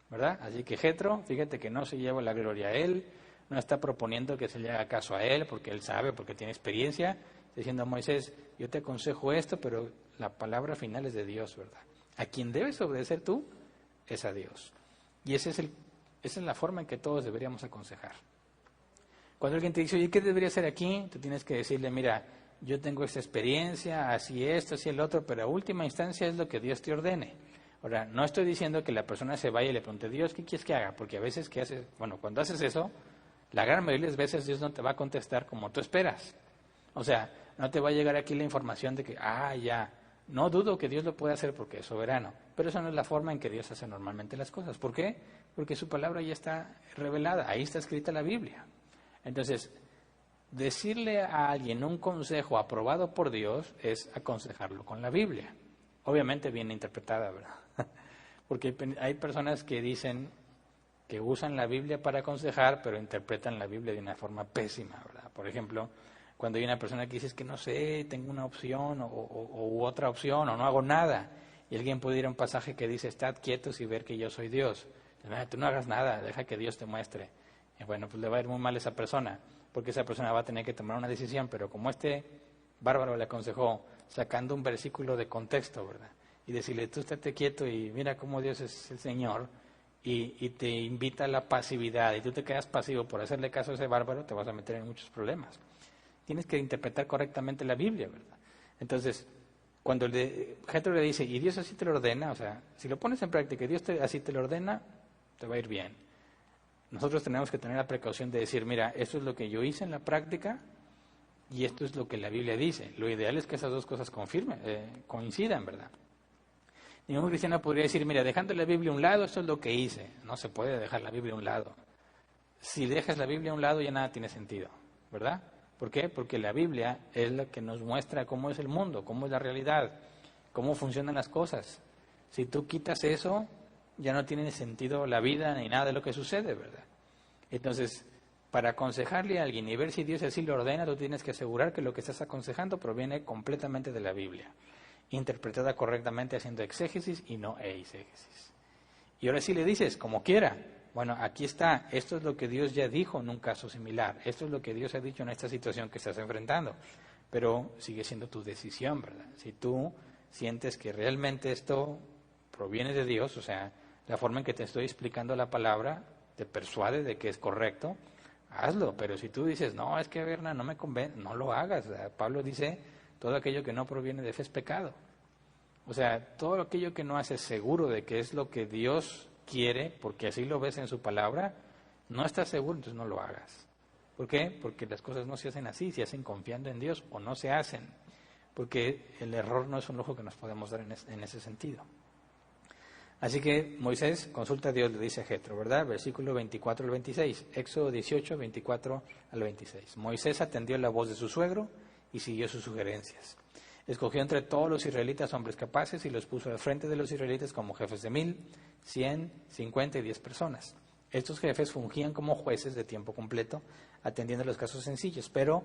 ¿verdad? Así que Jetro, fíjate que no se lleva la gloria a él, no está proponiendo que se le haga caso a él porque él sabe, porque tiene experiencia, está diciendo a Moisés, yo te aconsejo esto, pero la palabra final es de Dios, ¿verdad? A quien debes obedecer tú es a Dios. Y esa es la forma en que todos deberíamos aconsejar. Cuando alguien te dice, oye, ¿qué debería hacer aquí? Tú tienes que decirle, mira, yo tengo esta experiencia, así esto, así el otro, pero a última instancia es lo que Dios te ordene. Ahora, no estoy diciendo que la persona se vaya y le pregunte, Dios, ¿qué quieres que haga? Porque a veces, ¿qué haces? Bueno, cuando haces eso, la gran mayoría de las veces Dios no te va a contestar como tú esperas. O sea, no te va a llegar aquí la información de que, ya, no dudo que Dios lo pueda hacer porque es soberano, pero esa no es la forma en que Dios hace normalmente las cosas. ¿Por qué? Porque su palabra ya está revelada, ahí está escrita la Biblia. Entonces, decirle a alguien un consejo aprobado por Dios es aconsejarlo con la Biblia. Obviamente bien interpretada, ¿verdad? Porque hay personas que dicen que usan la Biblia para aconsejar, pero interpretan la Biblia de una forma pésima, ¿verdad? Por ejemplo, cuando hay una persona que dice es que no sé, tengo una opción u otra opción o no hago nada, y alguien puede ir a un pasaje que dice, estad quietos y ver que yo soy Dios. Tú no hagas nada, deja que Dios te muestre. Y bueno, pues le va a ir muy mal a esa persona, porque esa persona va a tener que tomar una decisión, pero como este bárbaro le aconsejó, sacando un versículo de contexto, ¿verdad? Y decirle, tú estate quieto y mira cómo Dios es el Señor, y te invita a la pasividad, y tú te quedas pasivo por hacerle caso a ese bárbaro, te vas a meter en muchos problemas. Tienes que interpretar correctamente la Biblia, ¿verdad? Entonces, cuando Jetro le dice, y Dios así te lo ordena, o sea, si lo pones en práctica y Dios así te lo ordena, te va a ir bien. Nosotros tenemos que tener la precaución de decir, mira, esto es lo que yo hice en la práctica, y esto es lo que la Biblia dice. Lo ideal es que esas dos cosas coincidan, ¿verdad? Ningún cristiano podría decir, mira, dejando la Biblia a un lado, esto es lo que hice. No se puede dejar la Biblia a un lado. Si dejas la Biblia a un lado, ya nada tiene sentido, ¿verdad? ¿Por qué? Porque la Biblia es la que nos muestra cómo es el mundo, cómo es la realidad, cómo funcionan las cosas. Si tú quitas eso, ya no tiene sentido la vida ni nada de lo que sucede, ¿verdad? Entonces, para aconsejarle a alguien y ver si Dios así lo ordena, tú tienes que asegurar que lo que estás aconsejando proviene completamente de la Biblia, interpretada correctamente haciendo exégesis y no eisegesis. Y ahora sí le dices, como quiera, bueno, aquí está, esto es lo que Dios ya dijo en un caso similar, esto es lo que Dios ha dicho en esta situación que estás enfrentando, pero sigue siendo tu decisión, ¿verdad? Si tú sientes que realmente esto proviene de Dios, o sea, la forma en que te estoy explicando la palabra te persuade de que es correcto, hazlo, pero si tú dices, no, es que Berna no me convence, no lo hagas. O sea, Pablo dice, todo aquello que no proviene de fe es pecado. O sea, todo aquello que no haces seguro de que es lo que Dios quiere, porque así lo ves en su palabra, no estás seguro, entonces no lo hagas. ¿Por qué? Porque las cosas no se hacen así, se hacen confiando en Dios o no se hacen, porque el error no es un lujo que nos podemos dar en ese sentido. Así que Moisés consulta a Dios, le dice a Jetro, ¿verdad? Versículo 24 al 26, Éxodo 18, 24 al 26. Moisés atendió la voz de su suegro y siguió sus sugerencias. Escogió entre todos los israelitas hombres capaces y los puso al frente de los israelitas como jefes de 1,000, 100, 50 y 10 personas. Estos jefes fungían como jueces de tiempo completo, atendiendo los casos sencillos, pero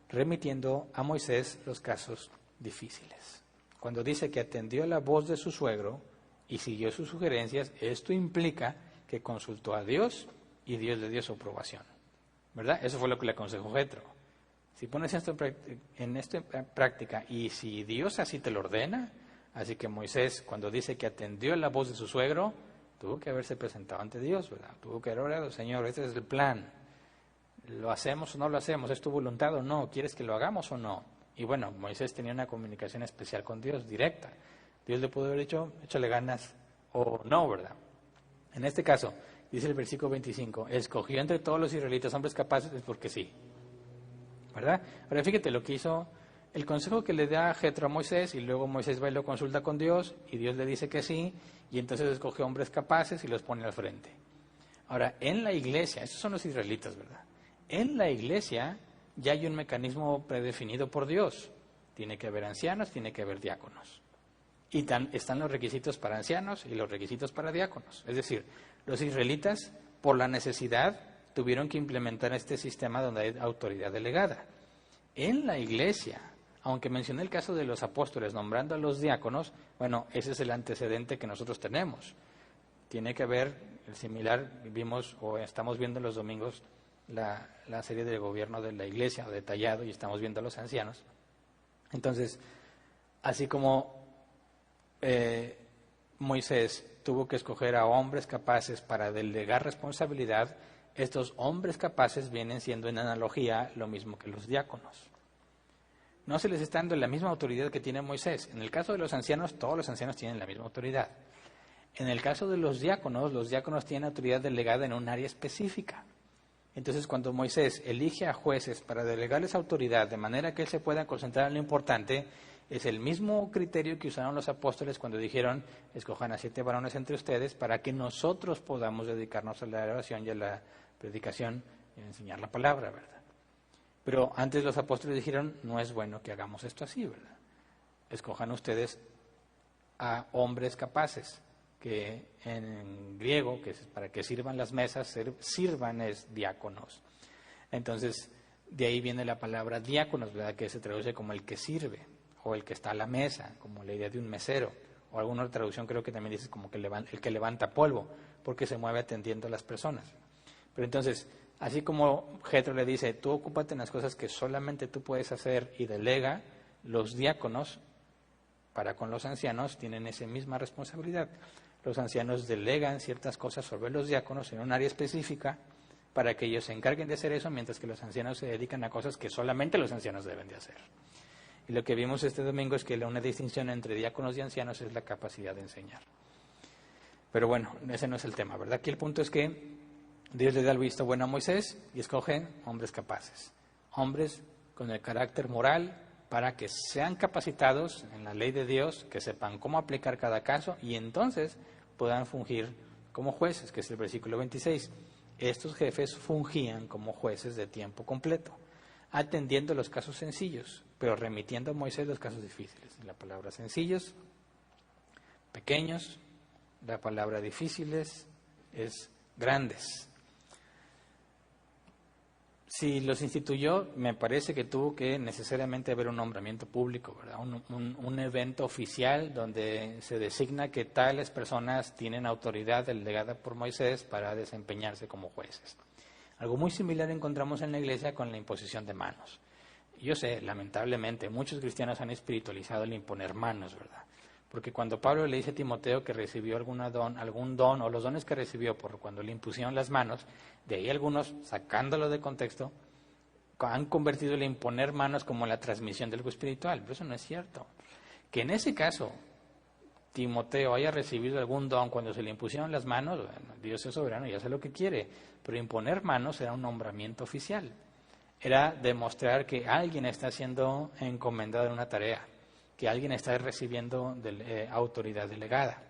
remitiendo a Moisés los casos difíciles. Cuando dice que atendió la voz de su suegro y siguió sus sugerencias, esto implica que consultó a Dios y Dios le dio su aprobación, ¿verdad? Eso fue lo que le aconsejó Jetro. Si pones esto en práctica y si Dios así te lo ordena, así que Moisés, cuando dice que atendió la voz de su suegro, tuvo que haberse presentado ante Dios, ¿verdad? Tuvo que haber orado, Señor, este es el plan. ¿Lo hacemos o no lo hacemos? ¿Es tu voluntad o no? ¿Quieres que lo hagamos o no? Y bueno, Moisés tenía una comunicación especial con Dios, directa. Dios le pudo haber dicho, échale ganas o no, ¿verdad? En este caso, dice el versículo 25, escogió entre todos los israelitas hombres capaces, es porque sí, ¿verdad? Ahora fíjate lo que hizo, el consejo que le da Jetro a Moisés, y luego Moisés va y lo consulta con Dios, y Dios le dice que sí, y entonces escoge hombres capaces y los pone al frente. Ahora, en la iglesia, estos son los israelitas, ¿verdad? En la iglesia ya hay un mecanismo predefinido por Dios. Tiene que haber ancianos, tiene que haber diáconos. Y están los requisitos para ancianos y los requisitos para diáconos. Es decir, los israelitas, por la necesidad, tuvieron que implementar este sistema donde hay autoridad delegada. En la iglesia, aunque mencioné el caso de los apóstoles nombrando a los diáconos, bueno, ese es el antecedente que nosotros tenemos. Tiene que haber el similar, vimos o estamos viendo los domingos la serie del gobierno de la iglesia, detallado, y estamos viendo a los ancianos. Entonces, así como Moisés tuvo que escoger a hombres capaces para delegar responsabilidad, estos hombres capaces vienen siendo en analogía lo mismo que los diáconos. No se les está dando la misma autoridad que tiene Moisés. En el caso de los ancianos, todos los ancianos tienen la misma autoridad. En el caso de los diáconos tienen autoridad delegada en un área específica. Entonces, cuando Moisés elige a jueces para delegarles autoridad de manera que él se pueda concentrar en lo importante, es el mismo criterio que usaron los apóstoles cuando dijeron, escojan a 7 varones entre ustedes para que nosotros podamos dedicarnos a la oración y a la predicación y a enseñar la palabra, ¿verdad? Pero antes los apóstoles dijeron, no es bueno que hagamos esto así, ¿verdad? Escojan ustedes a hombres capaces, que en griego, que es para que sirvan las mesas, sirvan es diáconos. Entonces, de ahí viene la palabra diáconos, ¿verdad? Que se traduce como el que sirve, o el que está a la mesa, como la idea de un mesero, o alguna otra traducción creo que también dice como que el que levanta polvo, porque se mueve atendiendo a las personas. Pero entonces, así como Jetro le dice, tú ocúpate en las cosas que solamente tú puedes hacer y delega, los diáconos, para con los ancianos, tienen esa misma responsabilidad. Los ancianos delegan ciertas cosas sobre los diáconos en un área específica para que ellos se encarguen de hacer eso, mientras que los ancianos se dedican a cosas que solamente los ancianos deben de hacer. Y lo que vimos este domingo es que una distinción entre diáconos y ancianos es la capacidad de enseñar. Pero bueno, ese no es el tema, ¿verdad? Aquí el punto es que Dios le da el visto bueno a Moisés y escoge hombres capaces, hombres con el carácter moral, para que sean capacitados en la ley de Dios, que sepan cómo aplicar cada caso y entonces puedan fungir como jueces, que es el versículo 26. Estos jefes fungían como jueces de tiempo completo, atendiendo los casos sencillos, pero remitiendo a Moisés los casos difíciles. La palabra sencillos, pequeños, la palabra difíciles es grandes. Si los instituyó, me parece que tuvo que necesariamente haber un nombramiento público, ¿verdad? Un evento oficial donde se designa que tales personas tienen autoridad delegada por Moisés para desempeñarse como jueces. Algo muy similar encontramos en la iglesia con la imposición de manos. Yo sé, lamentablemente, muchos cristianos han espiritualizado el imponer manos, ¿verdad? Porque cuando Pablo le dice a Timoteo que recibió algún don, o los dones que recibió por cuando le impusieron las manos, de ahí algunos, sacándolo de contexto, han convertido el imponer manos como la transmisión de algo espiritual. Pero eso no es cierto. Que en ese caso Timoteo haya recibido algún don cuando se le impusieron las manos, bueno, Dios es soberano y hace lo que quiere. Pero imponer manos era un nombramiento oficial. Era demostrar que alguien está siendo encomendado en una tarea, que alguien está recibiendo autoridad delegada.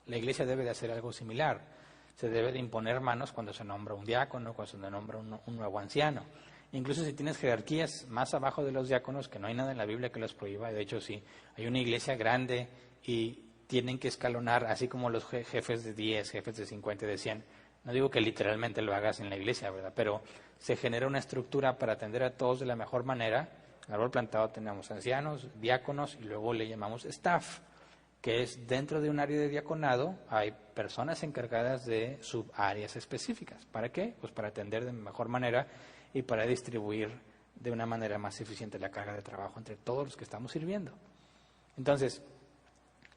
La iglesia debe de hacer algo similar. Se debe de imponer manos cuando se nombra un diácono, cuando se nombra un nuevo anciano. Incluso si tienes jerarquías más abajo de los diáconos, que no hay nada en la Biblia que los prohíba. De hecho, sí, hay una iglesia grande y tienen que escalonar, así como los jefes de 10, jefes de 50 y de 100. No digo que literalmente lo hagas en la iglesia, ¿verdad? Pero se genera una estructura para atender a todos de la mejor manera. En el árbol plantado tenemos ancianos, diáconos y luego le llamamos staff, que es dentro de un área de diaconado hay personas encargadas de subáreas específicas. ¿Para qué? Pues para atender de mejor manera y para distribuir de una manera más eficiente la carga de trabajo entre todos los que estamos sirviendo. Entonces,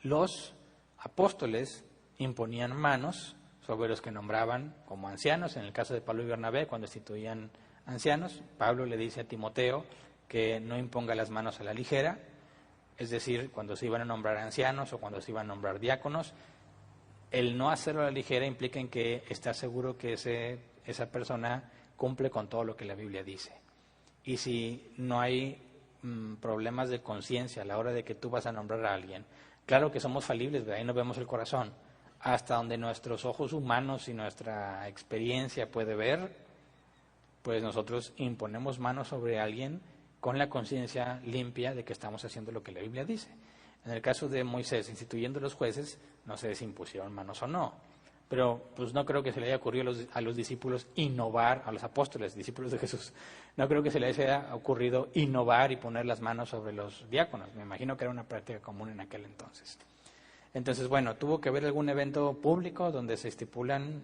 los apóstoles imponían manos sobre los que nombraban como ancianos. En el caso de Pablo y Bernabé, cuando instituían ancianos, Pablo le dice a Timoteo que no imponga las manos a la ligera, es decir, cuando se iban a nombrar ancianos o cuando se iban a nombrar diáconos, el no hacerlo a la ligera implica en que está seguro que esa persona cumple con todo lo que la Biblia dice. Y si no hay problemas de conciencia a la hora de que tú vas a nombrar a alguien, claro que somos falibles, ¿verdad? Ahí no vemos el corazón. Hasta donde nuestros ojos humanos y nuestra experiencia puede ver, pues nosotros imponemos manos sobre alguien con la conciencia limpia de que estamos haciendo lo que la Biblia dice. En el caso de Moisés, instituyendo los jueces, no sé si impusieron manos o no, pero pues no creo que se le haya ocurrido a los discípulos innovar, a los apóstoles, discípulos de Jesús, no creo que se les haya ocurrido innovar y poner las manos sobre los diáconos. Me imagino que era una práctica común en aquel entonces. Entonces, bueno, tuvo que haber algún evento público donde se estipulan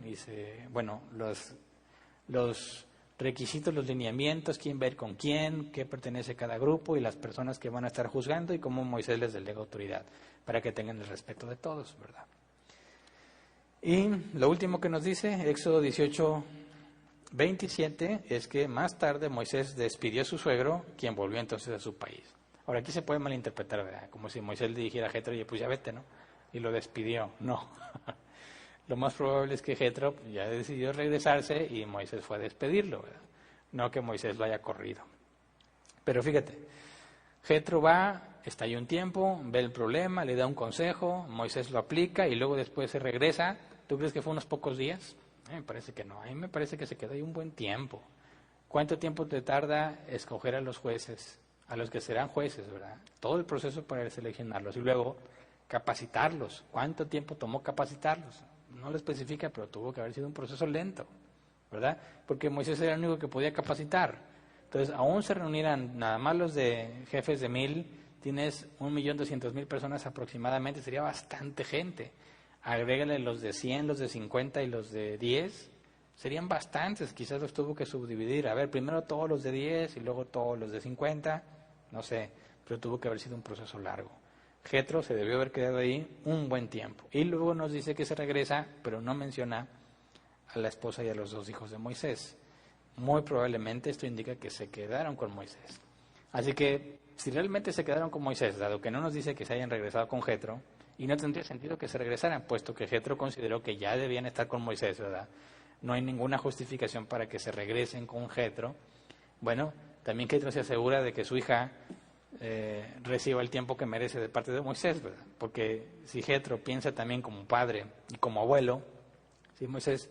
los requisitos, los lineamientos, quién va a ir con quién, qué pertenece a cada grupo y las personas que van a estar juzgando y cómo Moisés les delega autoridad para que tengan el respeto de todos, ¿verdad? Y lo último que nos dice, Éxodo 18, 27, es que más tarde Moisés despidió a su suegro, quien volvió entonces a su país. Ahora, aquí se puede malinterpretar, ¿verdad? Como si Moisés le dijera a Jetro, oye, pues ya vete, ¿no? Y lo despidió. No. Lo más probable es que Jetro ya decidió regresarse y Moisés fue a despedirlo, ¿verdad? No que Moisés lo haya corrido. Pero fíjate, Jetro va, está ahí un tiempo, ve el problema, le da un consejo, Moisés lo aplica y luego después se regresa. ¿Tú crees que fue unos pocos días? A mí me parece que no, a mí me parece que se quedó ahí un buen tiempo. ¿Cuánto tiempo te tarda escoger a los jueces, a los que serán jueces, ¿verdad? Todo el proceso para seleccionarlos y luego capacitarlos. ¿Cuánto tiempo tomó capacitarlos? No lo especifica, pero tuvo que haber sido un proceso lento, ¿verdad? Porque Moisés era el único que podía capacitar. Entonces, aún se reunieran nada más los de jefes de 1000, tienes 1.200.000 personas aproximadamente, sería bastante gente. Agrégale los de 100, los de 50 y los de 10, serían bastantes, quizás los tuvo que subdividir. A ver, primero todos los de 10 y luego todos los de 50, no sé, pero tuvo que haber sido un proceso largo. Jetro se debió haber quedado ahí un buen tiempo. Y luego nos dice que se regresa, pero no menciona a la esposa y a los 2 hijos de Moisés. Muy probablemente esto indica que se quedaron con Moisés. Así que, si realmente se quedaron con Moisés, dado que no nos dice que se hayan regresado con Jetro, y no tendría sentido que se regresaran, puesto que Jetro consideró que ya debían estar con Moisés, ¿verdad? No hay ninguna justificación para que se regresen con Jetro. Bueno, también Jetro se asegura de que su hija reciba el tiempo que merece de parte de Moisés, ¿verdad? Porque si Jetro piensa también como padre y como abuelo, si Moisés,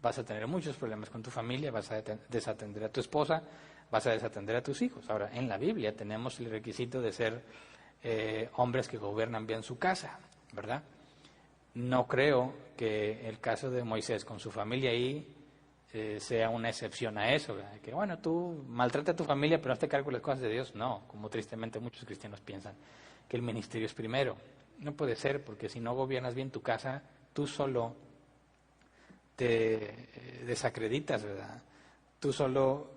vas a tener muchos problemas con tu familia, vas a desatender a tu esposa, vas a desatender a tus hijos. Ahora, en la Biblia tenemos el requisito de ser hombres que gobiernan bien su casa, ¿verdad? No creo que el caso de Moisés con su familia ahí sea una excepción a eso, ¿verdad? Que bueno, tú maltrata a tu familia pero hazte cargo de las cosas de Dios. No, como tristemente muchos cristianos piensan que el ministerio es primero. No puede ser, porque si no gobiernas bien tu casa, tú solo te desacreditas, ¿verdad? Tú solo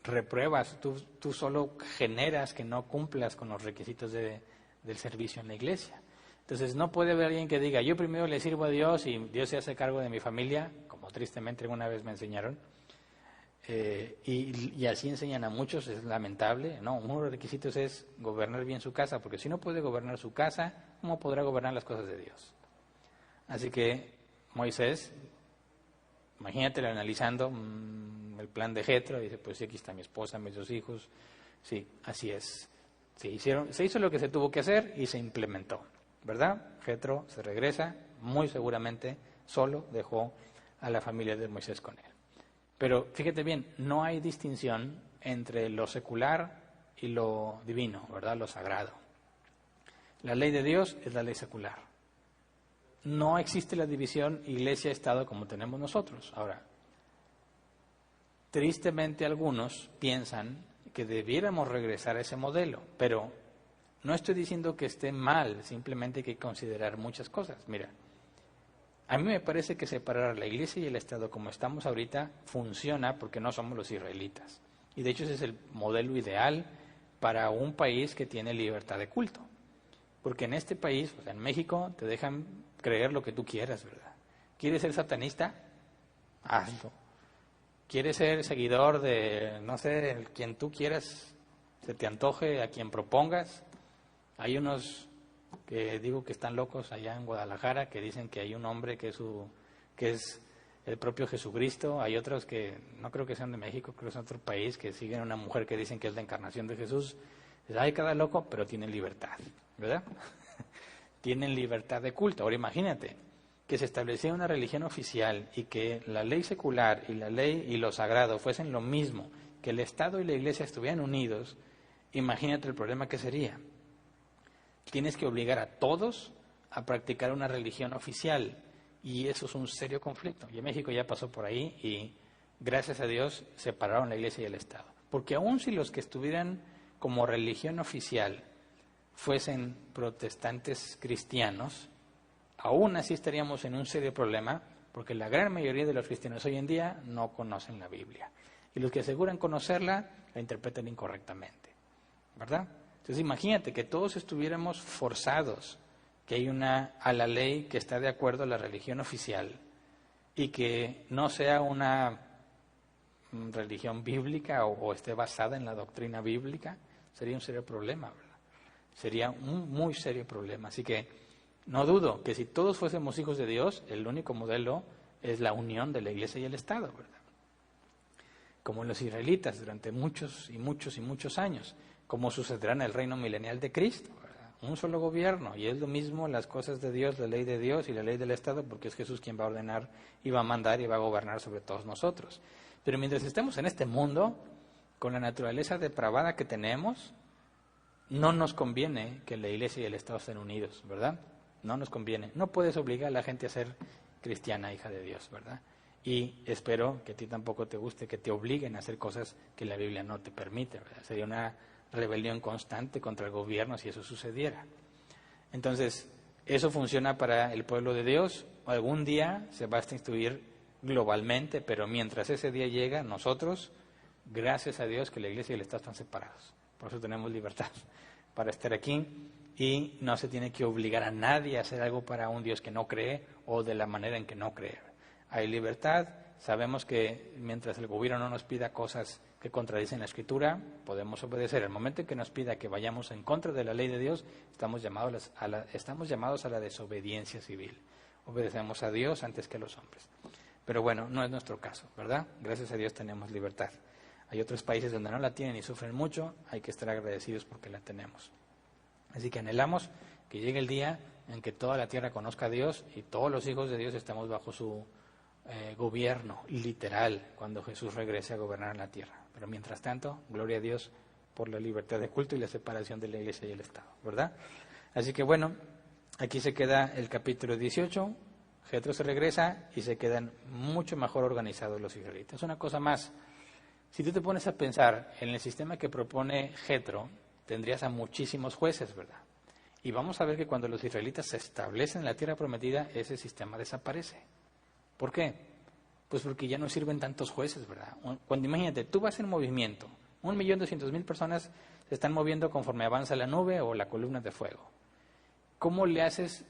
repruebas, tú solo generas que no cumplas con los requisitos del servicio en la iglesia. Entonces no puede haber alguien que diga, yo primero le sirvo a Dios y Dios se hace cargo de mi familia, como tristemente alguna vez me enseñaron, y así enseñan a muchos, es lamentable. No, uno de los requisitos es gobernar bien su casa, porque si no puede gobernar su casa, ¿cómo podrá gobernar las cosas de Dios? Así que Moisés, imagínatelo analizando el plan de Jetro, dice, pues sí, aquí está mi esposa, mis dos hijos, sí, así es. Se hizo lo que se tuvo que hacer y se implementó, ¿verdad? Jetro se regresa, muy seguramente solo dejó a la familia de Moisés con él. Pero fíjate bien, no hay distinción entre lo secular y lo divino, ¿verdad? Lo sagrado. La ley de Dios es la ley secular. No existe la división iglesia-estado como tenemos nosotros. Ahora, tristemente algunos piensan que debiéramos regresar a ese modelo, pero no estoy diciendo que esté mal, simplemente hay que considerar muchas cosas. Mira, a mí me parece que separar la iglesia y el Estado como estamos ahorita funciona porque no somos los israelitas. Y de hecho ese es el modelo ideal para un país que tiene libertad de culto. Porque en este país, o sea, en México, te dejan creer lo que tú quieras, ¿verdad? ¿Quieres ser satanista? Hazlo. ¿Quieres ser seguidor de, no sé, quien tú quieras, se te antoje, a quien propongas? Hay unos que digo que están locos allá en Guadalajara, que dicen que hay un hombre que es el propio Jesucristo. Hay otros que no creo que sean de México, creo que son de otro país, que siguen a una mujer que dicen que es la encarnación de Jesús. Hay cada loco, pero tienen libertad, ¿verdad? Tienen libertad de culto. Ahora imagínate que se estableciera una religión oficial y que la ley secular y la ley y lo sagrado fuesen lo mismo, que el Estado y la Iglesia estuvieran unidos. Imagínate el problema que sería. Tienes que obligar a todos a practicar una religión oficial y eso es un serio conflicto. Y en México ya pasó por ahí y gracias a Dios separaron la Iglesia y el Estado. Porque aun si los que estuvieran como religión oficial fuesen protestantes cristianos, aún así estaríamos en un serio problema porque la gran mayoría de los cristianos hoy en día no conocen la Biblia. Y los que aseguran conocerla la interpretan incorrectamente, ¿verdad? Entonces imagínate que todos estuviéramos forzados, que hay a la ley que está de acuerdo a la religión oficial y que no sea una religión bíblica o esté basada en la doctrina bíblica, sería un serio problema, ¿verdad? Sería un muy serio problema. Así que no dudo que si todos fuésemos hijos de Dios, el único modelo es la unión de la Iglesia y el Estado, ¿verdad? Como los israelitas durante muchos y muchos y muchos años, como sucederá en el reino milenial de Cristo, ¿verdad? Un solo gobierno, y es lo mismo las cosas de Dios, la ley de Dios y la ley del Estado, porque es Jesús quien va a ordenar y va a mandar y va a gobernar sobre todos nosotros. Pero mientras estemos en este mundo, con la naturaleza depravada que tenemos, no nos conviene que la Iglesia y el Estado estén unidos, ¿verdad? No nos conviene. No puedes obligar a la gente a ser cristiana, hija de Dios, ¿verdad? Y espero que a ti tampoco te guste que te obliguen a hacer cosas que la Biblia no te permite, ¿verdad? Sería una rebelión constante contra el gobierno si eso sucediera. Entonces, eso funciona para el pueblo de Dios. Algún día se va a instituir globalmente, pero mientras ese día llega, nosotros, gracias a Dios que la Iglesia y el Estado están separados. Por eso tenemos libertad para estar aquí y no se tiene que obligar a nadie a hacer algo para un Dios que no cree o de la manera en que no cree. Hay libertad, sabemos que mientras el gobierno no nos pida cosas que contradicen la Escritura, podemos obedecer. El momento en que nos pida que vayamos en contra de la ley de Dios, estamos llamados a la desobediencia civil. Obedecemos a Dios antes que a los hombres. Pero bueno, no es nuestro caso, ¿verdad? Gracias a Dios tenemos libertad. Hay otros países donde no la tienen y sufren mucho, hay que estar agradecidos porque la tenemos. Así que anhelamos que llegue el día en que toda la tierra conozca a Dios y todos los hijos de Dios estemos bajo su gobierno literal cuando Jesús regrese a gobernar la tierra. Pero mientras tanto, gloria a Dios por la libertad de culto y la separación de la iglesia y el Estado, ¿verdad? Así que bueno, aquí se queda el capítulo 18, Jetro se regresa y se quedan mucho mejor organizados los israelitas. Una cosa más, si tú te pones a pensar en el sistema que propone Jetro, tendrías a muchísimos jueces, ¿verdad? Y vamos a ver que cuando los israelitas se establecen en la tierra prometida, ese sistema desaparece. ¿Por qué? Pues porque ya no sirven tantos jueces, ¿verdad? Cuando imagínate, tú vas en movimiento, 1.200.000 personas se están moviendo conforme avanza la nube o la columna de fuego. ¿Cómo le haces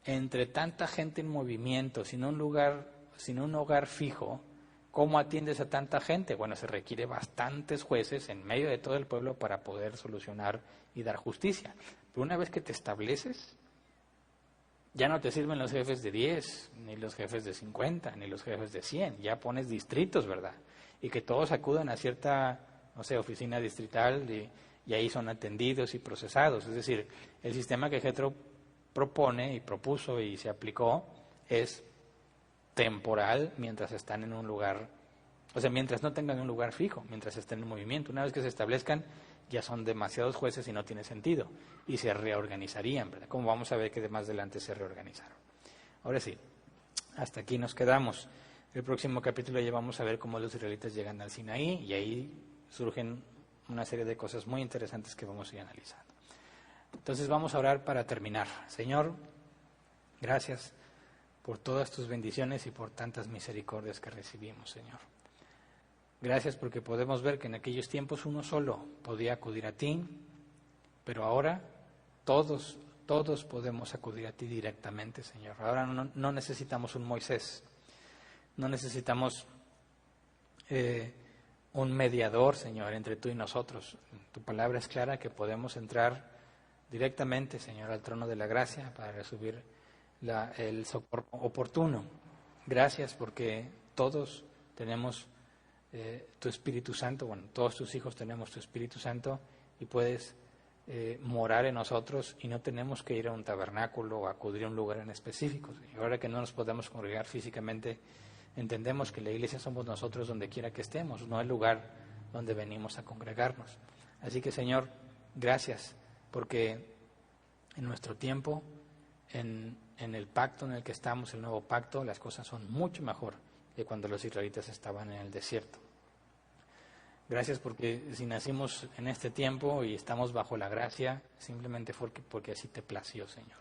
entre tanta gente en movimiento, sin un hogar fijo? ¿Cómo atiendes a tanta gente? Bueno, se requiere bastantes jueces en medio de todo el pueblo para poder solucionar y dar justicia. Pero una vez que te estableces, ya no te sirven los jefes de 10, ni los jefes de 50, ni los jefes de 100. Ya pones distritos, ¿verdad? Y que todos acudan a cierta, oficina distrital y ahí son atendidos y procesados. Es decir, el sistema que Jetro propone y propuso y se aplicó es temporal mientras están en un lugar, mientras no tengan un lugar fijo, mientras estén en movimiento. Una vez que se establezcan, ya son demasiados jueces y no tiene sentido. Y se reorganizarían, ¿verdad? Como vamos a ver que de más adelante se reorganizaron. Ahora sí, hasta aquí nos quedamos. El próximo capítulo ya vamos a ver cómo los israelitas llegan al Sinaí y ahí surgen una serie de cosas muy interesantes que vamos a ir analizando. Entonces vamos a orar para terminar. Señor, gracias por todas tus bendiciones y por tantas misericordias que recibimos, Señor. Gracias porque podemos ver que en aquellos tiempos uno solo podía acudir a ti, pero ahora todos podemos acudir a ti directamente, Señor. Ahora no necesitamos un Moisés, no necesitamos un mediador, Señor, entre tú y nosotros. Tu palabra es clara que podemos entrar directamente, Señor, al trono de la gracia para recibir el socorro oportuno. Gracias porque todos tenemos tu Espíritu Santo, todos tus hijos tenemos tu Espíritu Santo y puedes morar en nosotros y no tenemos que ir a un tabernáculo o acudir a un lugar en específico. Y ahora que no nos podemos congregar físicamente, entendemos que la iglesia somos nosotros donde quiera que estemos, no el lugar donde venimos a congregarnos. Así que, Señor, gracias porque en nuestro tiempo, en el pacto en el que estamos, el nuevo pacto, las cosas son mucho mejor que cuando los israelitas estaban en el desierto. Gracias porque si nacimos en este tiempo y estamos bajo la gracia, simplemente porque así te plació, Señor.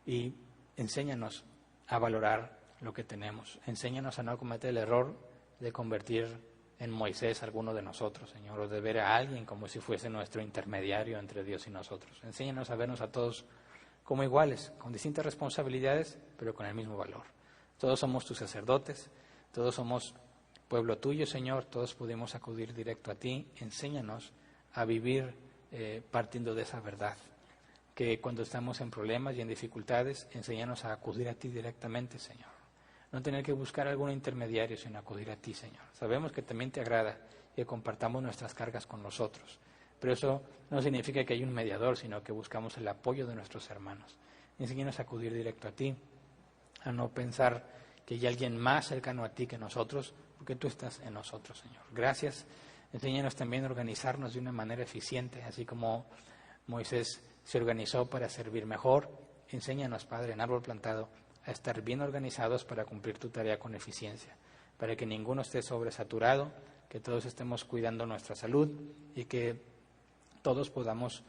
Y enséñanos a valorar lo que tenemos. Enséñanos a no cometer el error de convertir en Moisés a alguno de nosotros, Señor, o de ver a alguien como si fuese nuestro intermediario entre Dios y nosotros. Enséñanos a vernos a todos como iguales, con distintas responsabilidades, pero con el mismo valor. Todos somos tus sacerdotes, todos somos pueblo tuyo, Señor, todos pudimos acudir directo a ti. Enséñanos a vivir partiendo de esa verdad, que cuando estamos en problemas y en dificultades, enséñanos a acudir a ti directamente, Señor. No tener que buscar algún intermediario, sino acudir a ti, Señor. Sabemos que también te agrada que compartamos nuestras cargas con los otros, pero eso no significa que hay un mediador, sino que buscamos el apoyo de nuestros hermanos. Enséñanos a acudir directo a ti, a no pensar que hay alguien más cercano a ti que nosotros, porque tú estás en nosotros, Señor. Gracias. Enséñanos también a organizarnos de una manera eficiente, así como Moisés se organizó para servir mejor. Enséñanos, Padre, en árbol plantado, a estar bien organizados para cumplir tu tarea con eficiencia, para que ninguno esté sobresaturado, que todos estemos cuidando nuestra salud y que todos podamos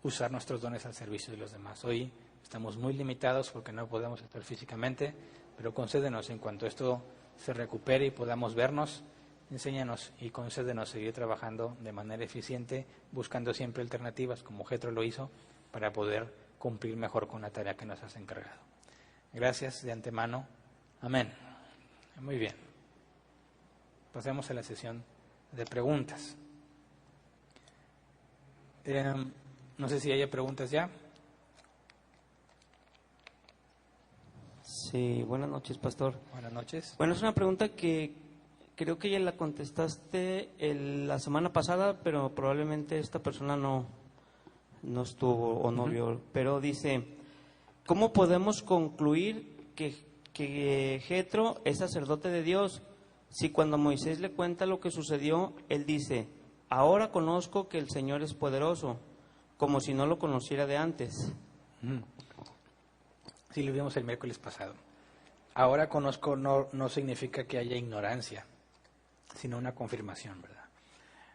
usar nuestros dones al servicio de los demás. Hoy estamos muy limitados porque no podemos estar físicamente, pero concédenos en cuanto esto se recupere y podamos vernos, enséñanos y concédenos seguir trabajando de manera eficiente, buscando siempre alternativas, como Jetro lo hizo, para poder cumplir mejor con la tarea que nos has encargado. Gracias de antemano. Amén. Muy bien. Pasemos a la sesión de preguntas. No sé si haya preguntas ya. Sí, buenas noches, pastor. Buenas noches. Bueno, es una pregunta que creo que ya la contestaste la semana pasada, pero probablemente esta persona no estuvo o no vio. Pero dice, ¿cómo podemos concluir que Jetro es sacerdote de Dios si cuando Moisés le cuenta lo que sucedió, él dice, ahora conozco que el Señor es poderoso, como si no lo conociera de antes? Sí, lo vimos el miércoles pasado. Ahora conozco no significa que haya ignorancia, sino una confirmación, ¿verdad?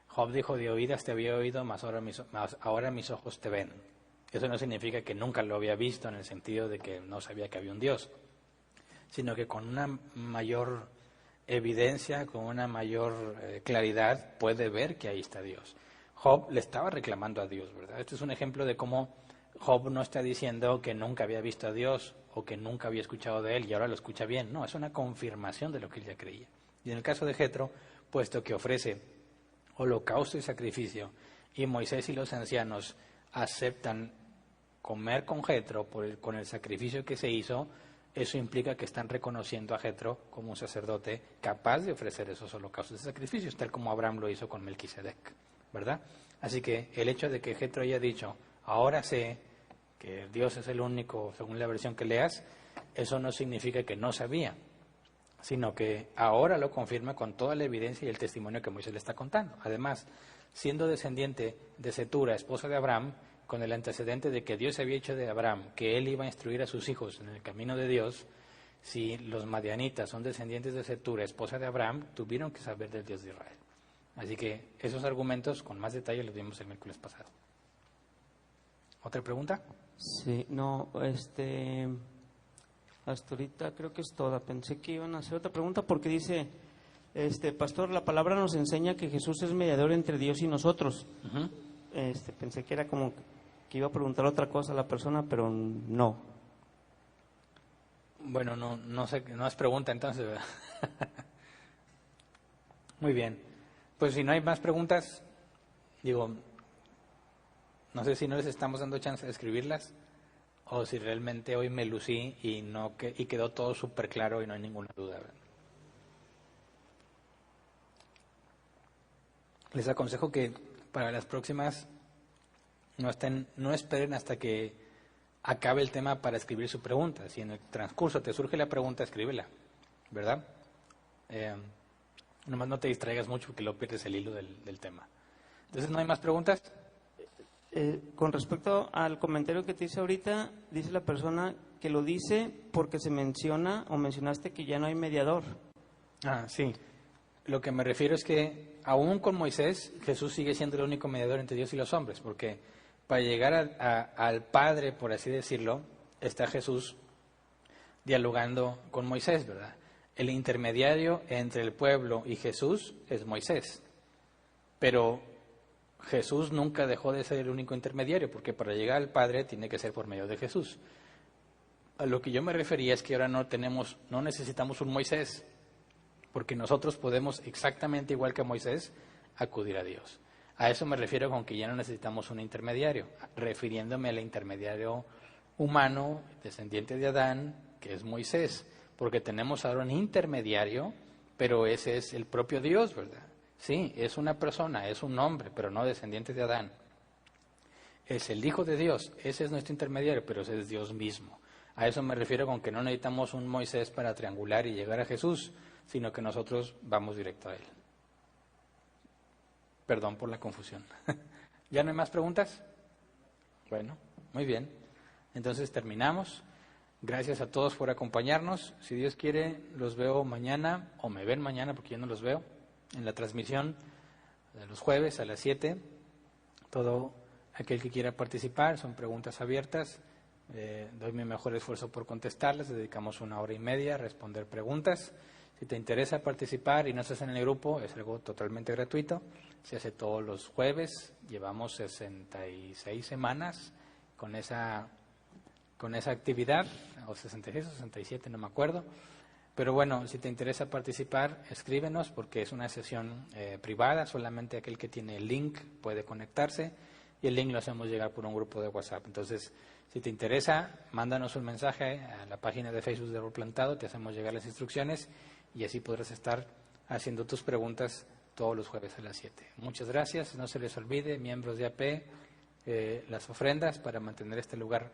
Job dijo, de oídas te había oído, mas ahora mis ojos te ven. Eso no significa que nunca lo había visto en el sentido de que no sabía que había un Dios, sino que con una mayor evidencia, con una mayor claridad, puede ver que ahí está Dios. Job le estaba reclamando a Dios, ¿verdad? Este es un ejemplo de cómo Job no está diciendo que nunca había visto a Dios o que nunca había escuchado de él y ahora lo escucha bien. No, es una confirmación de lo que él ya creía. Y en el caso de Jetro, puesto que ofrece holocausto y sacrificio, y Moisés y los ancianos aceptan comer con Jetro con el sacrificio que se hizo, eso implica que están reconociendo a Jetro como un sacerdote capaz de ofrecer esos holocaustos y sacrificios, tal como Abraham lo hizo con Melquisedec, ¿verdad? Así que el hecho de que Jetro haya dicho, ahora sé que Dios es el único, según la versión que leas, eso no significa que no sabía, sino que ahora lo confirma con toda la evidencia y el testimonio que Moisés le está contando. Además, siendo descendiente de Cetura, esposa de Abraham, con el antecedente de que Dios había hecho de Abraham, que él iba a instruir a sus hijos en el camino de Dios, si los madianitas son descendientes de Cetura, esposa de Abraham, tuvieron que saber del Dios de Israel. Así que esos argumentos con más detalle los vimos el miércoles pasado. ¿Otra pregunta? Sí, no, hasta ahorita creo que es toda. Pensé que iban a hacer otra pregunta porque dice, pastor, la palabra nos enseña que Jesús es mediador entre Dios y nosotros. Uh-huh. Pensé que era como que iba a preguntar otra cosa a la persona, pero no. Bueno, no sé, no es pregunta entonces, ¿verdad? Muy bien. Pues si no hay más preguntas, digo, no sé si no les estamos dando chance de escribirlas o si realmente hoy me lucí y quedó todo súper claro y no hay ninguna duda, ¿verdad? Les aconsejo que para las próximas no esperen hasta que acabe el tema para escribir su pregunta. Si en el transcurso te surge la pregunta, escríbela, ¿verdad? Nomás no te distraigas mucho porque luego pierdes el hilo del tema. Entonces, ¿no hay más preguntas? Con respecto al comentario que te hice ahorita, dice la persona que lo dice porque se menciona o mencionaste que ya no hay mediador. Ah, sí. Lo que me refiero es que aún con Moisés, Jesús sigue siendo el único mediador entre Dios y los hombres, porque para llegar al Padre, por así decirlo, está Jesús dialogando con Moisés, ¿verdad? El intermediario entre el pueblo y Jesús es Moisés, pero Jesús nunca dejó de ser el único intermediario, porque para llegar al Padre tiene que ser por medio de Jesús. A lo que yo me refería es que ahora no necesitamos un Moisés, porque nosotros podemos exactamente igual que Moisés acudir a Dios. A eso me refiero con que ya no necesitamos un intermediario, refiriéndome al intermediario humano, descendiente de Adán, que es Moisés, porque tenemos ahora un intermediario, pero ese es el propio Dios, ¿verdad? Sí, es una persona, es un hombre, pero no descendiente de Adán. Es el Hijo de Dios, ese es nuestro intermediario, pero ese es Dios mismo. A eso me refiero con que no necesitamos un Moisés para triangular y llegar a Jesús, sino que nosotros vamos directo a Él. Perdón por la confusión. ¿Ya no hay más preguntas? Bueno, muy bien. Entonces terminamos. Gracias a todos por acompañarnos. Si Dios quiere, los veo mañana, o me ven mañana porque yo no los veo, en la transmisión de los jueves a las 7. Todo aquel que quiera participar, son preguntas abiertas. Doy mi mejor esfuerzo por contestarlas. Dedicamos 1 hora y media a responder preguntas. Si te interesa participar y no estás en el grupo, es algo totalmente gratuito. Se hace todos los jueves. Llevamos 66 semanas con esa actividad, o 66 o 67, no me acuerdo. Pero bueno, si te interesa participar, escríbenos porque es una sesión privada. Solamente aquel que tiene el link puede conectarse y el link lo hacemos llegar por un grupo de WhatsApp. Entonces, si te interesa, mándanos un mensaje a la página de Facebook de Árbol Plantado, te hacemos llegar las instrucciones y así podrás estar haciendo tus preguntas todos los jueves a las 7. Muchas gracias. No se les olvide, miembros de AP, las ofrendas para mantener este lugar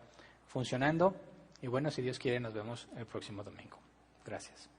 funcionando. Y bueno, si Dios quiere, nos vemos el próximo domingo. Gracias.